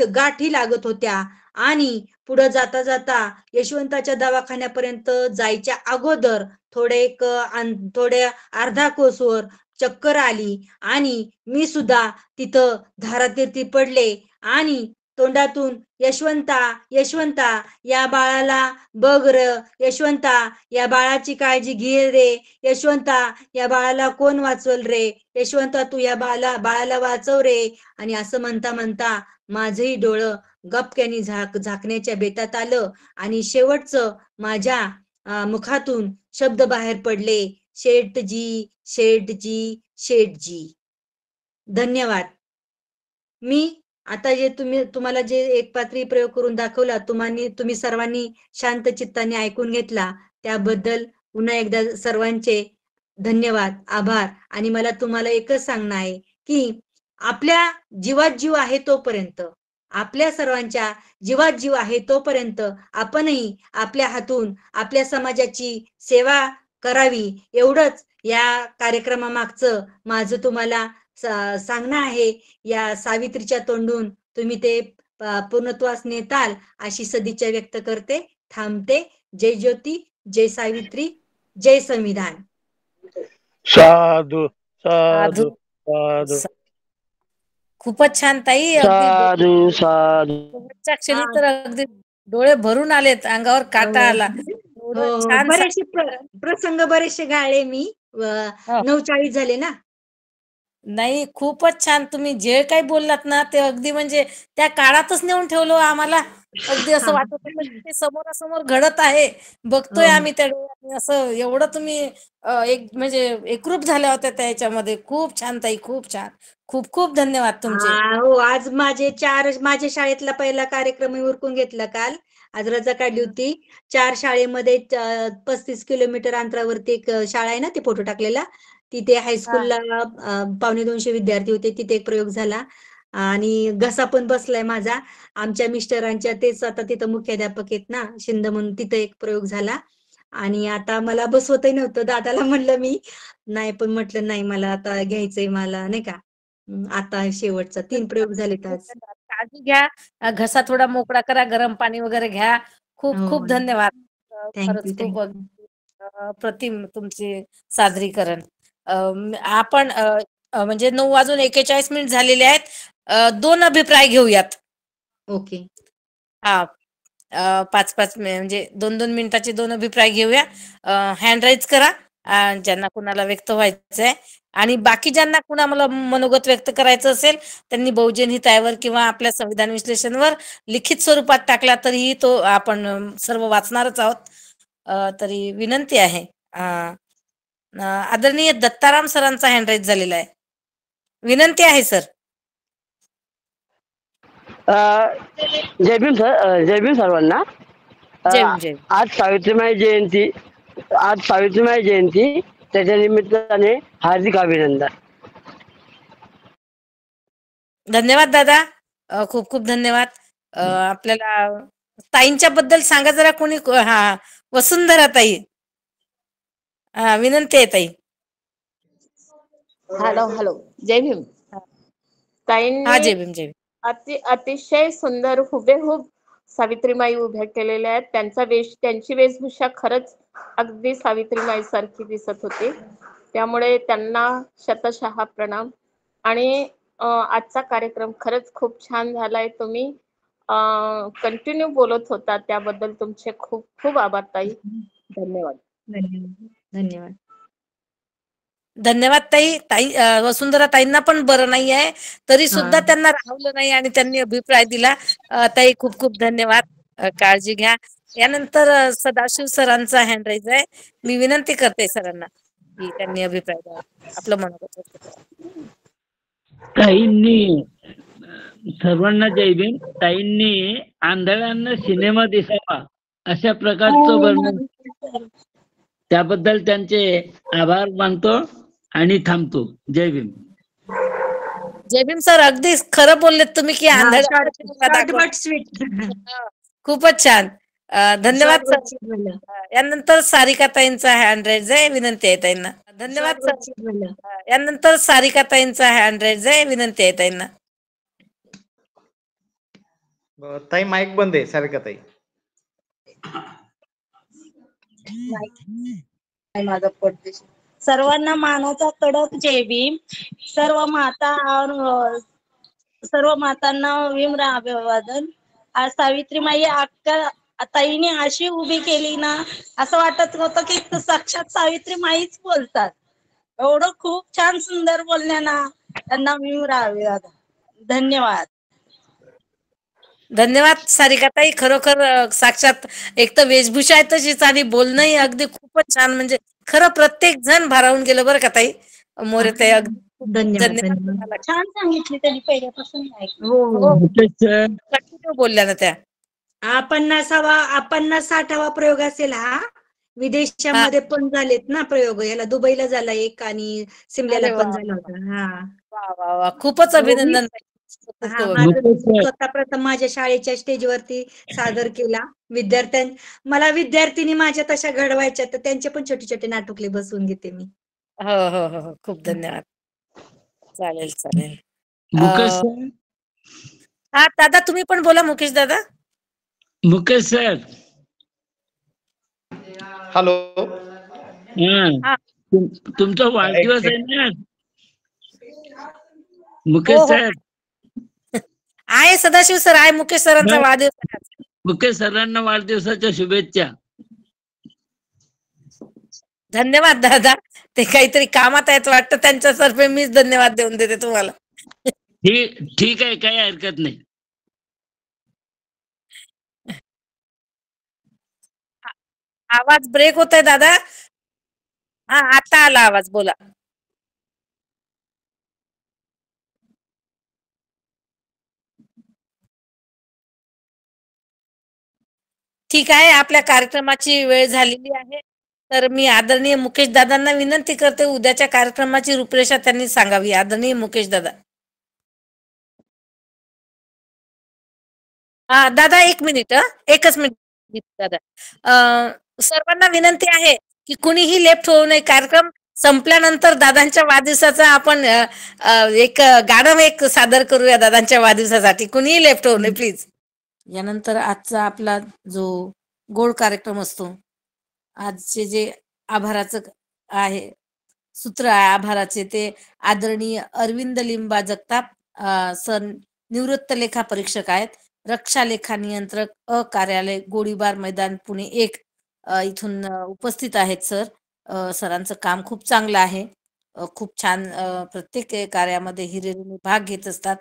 गाठी लागत होत्या. आणि पुढे जाता जाता यशवंताच्या दवाखान्यापर्यंत जायच्या अगोदर थोड्या अर्धा कोसवर चक्कर आली आणि मी सुद्धा तिथं धारातीर्थी पडले. आणि तोंडातून यशवंता यशवंता या बाळाला बघ र, यशवंता या बाळाची काळजी घे रे, यशवंता या बाळाला कोण वाचवल रे, यशवंता तू या बाळाला वाचव रे. आणि असं म्हणता म्हणता माझंही डोळं गपक्यानी झाकण्याच्या बेतात आलं. आणि शेवटचं माझ्या मुखातून शब्द बाहेर पडले, शेठजी शेठजी शेठजी. धन्यवाद. मी आता जे तुम्हाला जे एकपात्री प्रयोग करून दाखवला, तुम्ही सर्वांनी शांत चित्ताने ऐकून घेतला, त्याबद्दल पुन्हा एकदा सर्वांचे धन्यवाद, आभार. आणि मला तुम्हाला एकच सांगणं आहे की आपल्या जीवात जीव आहे तोपर्यंत, आपल्या सर्वांच्या जीवात जीव आहे तोपर्यंत आपणही आपल्या हातून आपल्या समाजाची सेवा करावी, एवढंच या कार्यक्रमामागचं माझं तुम्हाला सांगणं आहे. या सावित्रीच्या तोंडून तुम्ही ते पूर्णत्वास नेताल अशी सदिच्छा व्यक्त करते. थांबते. जय ज्योती, जय सावित्री, जय संविधान. साधू साधू साधू साधू. खूपच छान ताई. साधू साधू. शेवटच्या क्षणी तर अगदी डोळे भरून आलेत, अंगावर काटा आला. छान बरेचसे प्रसंग बरेचसे गाळे मी. 9:40 झाले ना. नाही, खूपच छान. तुम्ही जे काही बोललात ना ते अगदी म्हणजे त्या काळातच नेऊन ठेवलं आम्हाला. अगदी असं वाटत होतं की ते समोरासमोर घडत आहे, बघतोय आम्ही त्या डोळ्यात. असं एवढं तुम्ही एक म्हणजे एकरूप झाल्या होत्या त्याच्यामध्ये. खूप छान ताई, खूप छान. खूप खूप धन्यवाद तुमचे. हो, आज माझ्या शाळेतला पहिला कार्यक्रम मी उरकून घेतला काल. आज रजा काढली होती. 4 शाळेमध्ये 35 किलोमीटर अंतरावरती एक शाळा आहे ना, ते फोटो टाकलेला. तिथे हायस्कूलला 250 विद्यार्थी होते. तिथे एक प्रयोग झाला आणि घसा पण बसलाय माझा. आमच्या मिस्टरांच्या तेच आता तिथं मुख्याध्यापक आहेत ना, शिंद म्हणून, तिथं एक प्रयोग झाला. आणि आता मला बसवतही नव्हतं. दादाला म्हणलं मी, नाही पण म्हटलं नाही मला आता घ्यायचंय मला, नाही का. आता शेवटचा 3 प्रयोग झालेत आज. काळजी घ्या. घसा थोडा मोकळा करा, गरम पाणी वगैरे घ्या. खूप खूप धन्यवाद. खरंच खूप प्रतिम तुमचे सादरीकरण. आपण म्हणजे 9:41 झालेले आहेत. 2 अभिप्राय घेऊयात. ओके. हा 5-5 म्हणजे 2-2 मिनिटाचे 2 अभिप्राय घेऊया. हँड राईज करा ज्यांना कुणाला व्यक्त व्हायचंय, आणि बाकी ज्यांना कुणाला मनोगत व्यक्त करायचं असेल त्यांनी बहुजन हितायावर किंवा आपल्या संविधान विश्लेषणवर लिखित स्वरूपात टाकला तरीही तो आपण सर्व वाचणारच आहोत. तरी विनंती आहे. आदरणीय दत्ताराम सरांचा हँड राईज झालेला आहे. विनंती आहे सर. जय भीम सर. जय भीम सर्वांना. जय भीम, जय भीम. आज सावित्रीबाई जयंती त्याच्या निमित्ताने हार्दिक अभिनंदन. धन्यवाद दादा. खूप खूप धन्यवाद. आपल्याला ताईंच्या बद्दल सांगा जरा कोणी. हा वसुंधरा ताई. विनंती आहे ताई. हॅलो. जय भीम. हा ताईंनी जय भीम, जय भीम. अतिशय सुंदर हुबेहूब सावित्रीमाई उभ्या केलेल्या आहेत. त्यांची वेशभूषा खरंच अगदी सावित्रीमाई सारखी दिसत होती. त्यामुळे त्यांना शतशः प्रणाम. आणि आजचा कार्यक्रम खरंच खूप छान झालाय. तुम्ही कंटिन्यू बोलत होता त्याबद्दल तुमचे खूप खूप आभार ताई. धन्यवाद. धन्यवाद. धन्यवाद ताई. वसुंधरा ताईंना पण बरं नाही आहे तरी सुद्धा त्यांना राहवलं नाही आणि त्यांनी अभिप्राय दिला. ताई खूप खूप धन्यवाद. काळजी घ्या. यानंतर सदाशिव सरांचा हँड राईज आहे. मी विनंती करते सरांना की त्यांनी अभिप्राय द्यावा, आपलं मनोगत व्यक्त करावं. ताईंनी सर्वांना जय भीम. ताईंनी आंधळ्यांना सिनेमा दिसावा अशा प्रकारचं वर्णन, त्याबद्दल त्यांचे आभार मानतो आणि थांबतो. जय भीम. जय भीम सर. अगदी खरं बोललेत तुम्ही की खूपच छान. धन्यवाद सर. यानंतर सारिका ताईंचा हँड राईज आहे. विनंती आहे ताईंना. धन्यवाद सर. यानंतर सारिका ताईंचा हँड राईज आहे. विनंती आहे ताईंना. ताई माईक बंद आहे. सारिका ताई. सर्वांना मानाचा कडक जय भीम. सर्व मातांना विनम्र अभिवादन. आज सावित्रीमाई अक्का ताईने अशी उभी केली ना, असं वाटत होतं की साक्षात सावित्रीमाईच बोलतात. एवढं खूप छान सुंदर बोलण्या ना, त्यांना विनम्र अभिवादन. धन्यवाद. धन्यवाद सारिका ताई. खरोखर साक्षात एक तर वेशभूषा आहे तशीच आणि बोलणंही अगदी खूपच छान. म्हणजे खरं प्रत्येक जण भारावून गेलं बरं का ताई. मोरे ताई अगदी धन्यवाद. छान सांगितली त्यांनी पहिल्यापासून. कंटिन्यू बोलल्या ना त्या. 50-60वा प्रयोग असेल हा. विदेशामध्ये पण झालेत ना प्रयोग. याला दुबईला झाला एक आणि सिमल्याला पण झाला होता. वा खूपच अभिनंदन. स्वतः प्रथम माझ्या शाळेच्या स्टेजवरती सादर केला. मला विद्यार्थिनी माझ्या तशा घडवायच्या, तर त्यांचे पण छोटे छोटे नाटुकले बसवून घेते मी. हो. खूप धन्यवाद. चालेल. हा दादा तुम्ही पण बोला. मुकेश दादा. मुकेश सर. हॅलो. तुमचा वाढदिवस आहे ना मुकेश सर? आहे सदाशिव सर. आहे मुकेश सरांचा वाढदिवस. मुकेश सरांना वाढदिवसाच्या शुभेच्छा. धन्यवाद दादा. ते काहीतरी कामात आहेत वाटतं, त्यांच्यातर्फे मीच धन्यवाद देऊन देते तुम्हाला. ठीक आहे, काही हरकत नाही. आवाज ब्रेक होतोय दादा. हा आता आला आवाज. बोला. ठीक आहे. आपल्या कार्यक्रमाची वेळ झालेली आहे. तर मी आदरणीय मुकेश दादांना विनंती करते उद्याच्या कार्यक्रमाची रूपरेषा त्यांनी सांगावी. आदरणीय मुकेश दादा. दादा 1 मिनिट. 1च मिनिट दादा. सर्वांना विनंती आहे की कुणीही लेफ्ट होऊ नये. कार्यक्रम संपल्यानंतर दादांच्या वाढदिवसाचा आपण एक गाणं सादर करूया दादांच्या वाढदिवसासाठी. कुणीही लेफ्ट होऊ नये प्लीज. यानंतर आजचा आपला जो गोड कार्यक्रम असतो, आजचे जे आभाराचं आहे सूत्र आहे आभाराचे ते आदरणीय अरविंद लिंबा जगताप सर निवृत्त लेखा परीक्षक आहेत. रक्षा लेखा नियंत्रक कार्यालय गोळीबार मैदान पुणे 1 इथून उपस्थित आहेत सर. सरांचं काम खूप चांगलं आहे. खूप छान प्रत्येक कार्यामध्ये हिरिरीने भाग घेत असतात.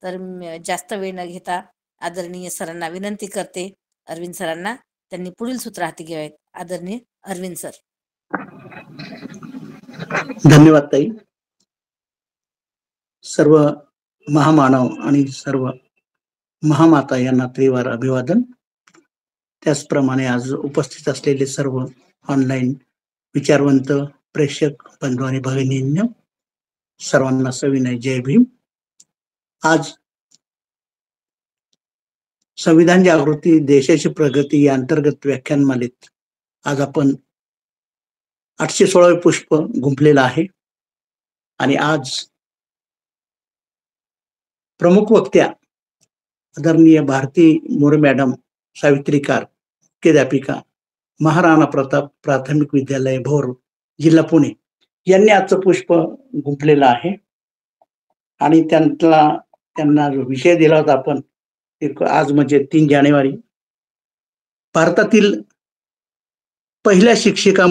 तर जास्त वेळ न घेता आदरणीय सरांना विनंती करते, अरविंद सरांना त्यांनी पुढील सूत्र हाती घ्यावेत. आदरणीय अरविंद सर. धन्यवाद ताई. सर्व महामानव आणि सर्व महामाता यांना त्रिवार अभिवादन. त्याचप्रमाणे आज उपस्थित असलेले सर्व ऑनलाईन विचारवंत प्रेक्षक बंधू आणि भगिनींनो, सर्वांना सविनय जय भीम. आज संविधान जागृती देशाची प्रगती या अंतर्गत व्याख्यानमालेत आज आपण 816 पुष्प गुंफलेलं आहे. आणि आज प्रमुख वक्त्या आदरणीय भारती मोरे मॅडम, सावित्रीकार, मुख्याध्यापिका, महाराणा प्रताप प्राथमिक विद्यालय भोर, जिल्हा पुणे यांनी आजचं पुष्प गुंफलेलं आहे. आणि त्यांना जो विषय दिला होता आपण आज म्हणजे 3 जानेवारी, भारतातील पहिल्या शिक्षिका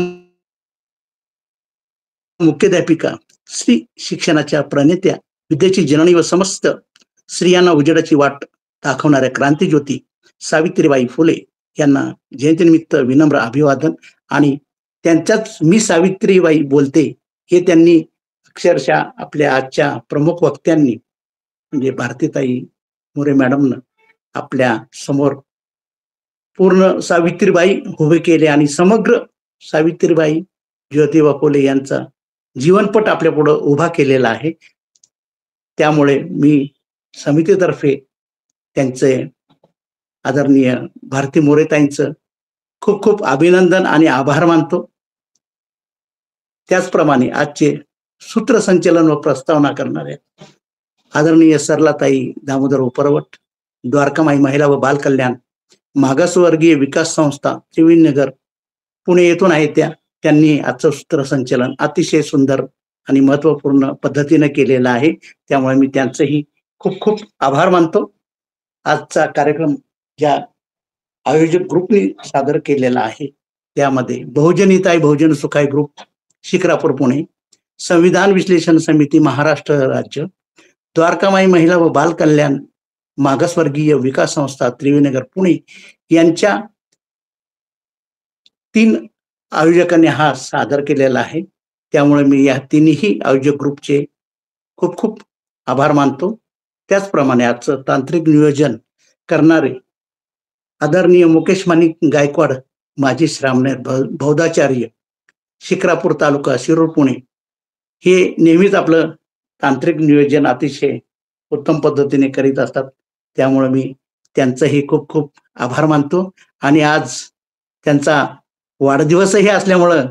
मुख्याध्यापिका, स्त्री शिक्षणाच्या प्रणेत्या, विद्येची जननी व समस्त स्त्रियांना उजेडाची वाट दाखवणाऱ्या क्रांतीज्योती सावित्रीबाई फुले यांना जयंतीनिमित्त विनम्र अभिवादन. आणि त्यांच्याच मी सावित्रीबाई बोलते हे त्यांनी अक्षरशः आपल्या आजच्या प्रमुख वक्त्यांनी म्हणजे भारतीताई मोरे मॅडमनं आपल्या समोर पूर्ण सावित्रीबाई उभे केले आणि समग्र सावित्रीबाई ज्योतिबा फुले यांचा जीवनपट आपल्या पुढे उभा केलेला आहे. त्यामुळे मी समितीतर्फे त्यांचे आदरणीय भारती मोरेताईंचं खूप खूप अभिनंदन आणि आभार मानतो. त्याचप्रमाणे आजचे सूत्रसंचलन व प्रस्तावना करणारे आदरणीय सरलाताई दामोदर उपरवट, द्वारकामाई महिला व बाल कल्याण मागासवर्गीय विकास संस्था त्रिवेणीनगर पुणे येथून आहे त्यांनी आजचं सूत्रसंचलन अतिशय सुंदर आणि महत्वपूर्ण पद्धतीने केलेलं आहे. त्यामुळे मी त्यांचंही खूप खूप आभार मानतो. आजचा कार्यक्रम ज्या आयोजक ग्रुपने सादर केलेला आहे त्यामध्ये बहुजनिताई बहुजन सुखाय ग्रुप शिक्रापूर पुणे, संविधान विश्लेषण समिती महाराष्ट्र राज्य, द्वारकामाई महिला व बाल कल्याण मागासवर्गीय विकास संस्था त्रिवेणीनगर पुणे यांच्या 3 आयोजकांनी हा सादर केलेला आहे. त्यामुळे मी या तिन्ही आयोजक ग्रुपचे खूप खूप आभार मानतो. त्याचप्रमाणे आजचं तांत्रिक नियोजन करणारे आदरणीय मुकेश माणिक गायकवाड, माजी श्रामणेर बौद्धाचार्य, शिक्रापूर तालुका शिरूर पुणे, हे नेहमीच आपलं तांत्रिक नियोजन अतिशय उत्तम पद्धतीने करीत असतात. त्यामुळे मी त्यांचंही खूप खूप आभार मानतो. आणि आज त्यांचा वाढदिवसही असल्यामुळं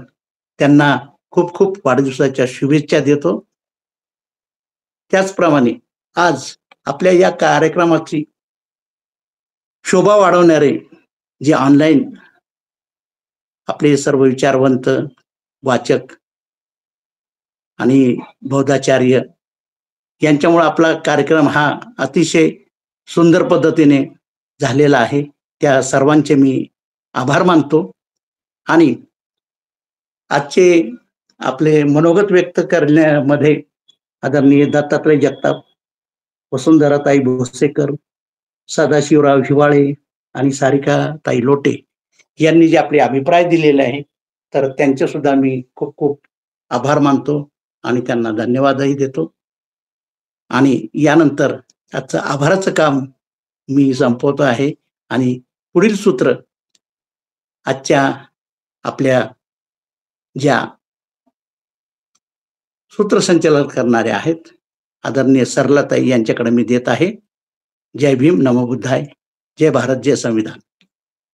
त्यांना खूप खूप वाढदिवसाच्या शुभेच्छा देतो. त्याचप्रमाणे आज आपल्या या कार्यक्रमाची शोभा वाढवणारे जे ऑनलाईन आपले सर्व विचारवंत, वाचक आणि बौद्धाचार्य यांच्यामुळे आपला कार्यक्रम हा अतिशय सुंदर पद्धतीने झालेला आहे. त्या सर्वांचे मी आभार मानतो. आणि आजचे आपले मनोगत व्यक्त करण्यामध्ये आदरणीय दत्तात्रय जगताप, वसुंधराताई भोसेकर, सदाशिवराव हिवाळे आणि सारिकाताई लोटे यांनी जे आपले अभिप्राय दिलेले आहे तर त्यांचे सुद्धा मी खूप खूप आभार मानतो आणि त्यांना धन्यवादही देतो. आणि यानंतर आजचं आभाराचं काम मी संपवतो आहे. आणि पुढील सूत्र आजच्या आपल्या ज्या सूत्रसंचालन करणारे आहेत आदरणीय सरलाताई यांच्याकडे मी देत आहे. जय भीम, नमो बुद्धाय, जय भारत, जय संविधान.